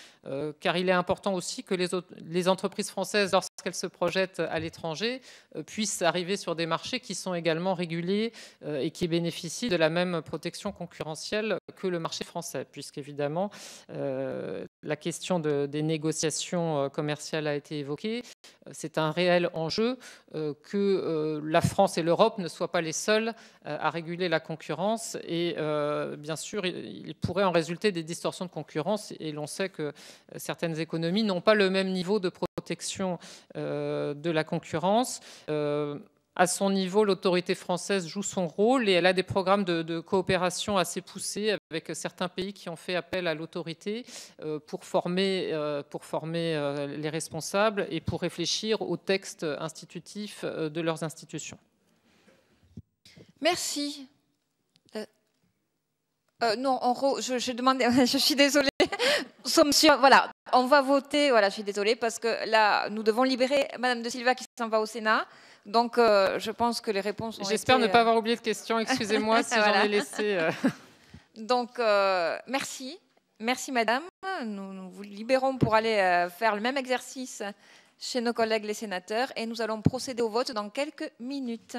car il est important aussi que les entreprises françaises, lorsqu'elles se projettent à l'étranger, puissent arriver sur des marchés qui sont également régulés et qui bénéficient de la même protection concurrentielle que le marché français, puisqu'évidemment, la question des négociations commerciales a été évoquée. C'est un réel enjeu que la France et l'Europe ne soient pas les seuls à réguler la concurrence. Et bien sûr, il pourrait en résulter des distorsions de concurrence. Et l'on sait que certaines économies n'ont pas le même niveau de protection de la concurrence. À son niveau, l'autorité française joue son rôle et elle a des programmes de coopération assez poussés avec certains pays qui ont fait appel à l'autorité pour former les responsables et pour réfléchir aux textes institutifs de leurs institutions. Merci. Non, j'ai demandé, je suis désolée. Voilà, on va voter. Voilà, je suis désolée parce que là, nous devons libérer Madame de Silva qui s'en va au Sénat. Donc, je pense que les réponses ont été... J'espère ne pas avoir oublié de questions. Excusez-moi si voilà. j'en ai laissé. Donc, merci. Merci, Madame. Nous vous libérons pour aller faire le même exercice chez nos collègues les sénateurs. Et nous allons procéder au vote dans quelques minutes.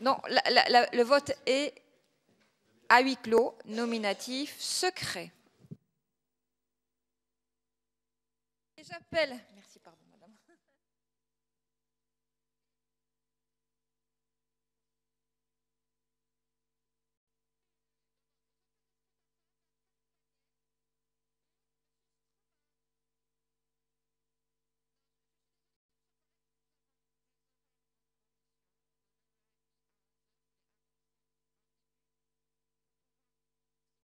Non, le vote est à huis clos, nominatif, secret. Et j'appelle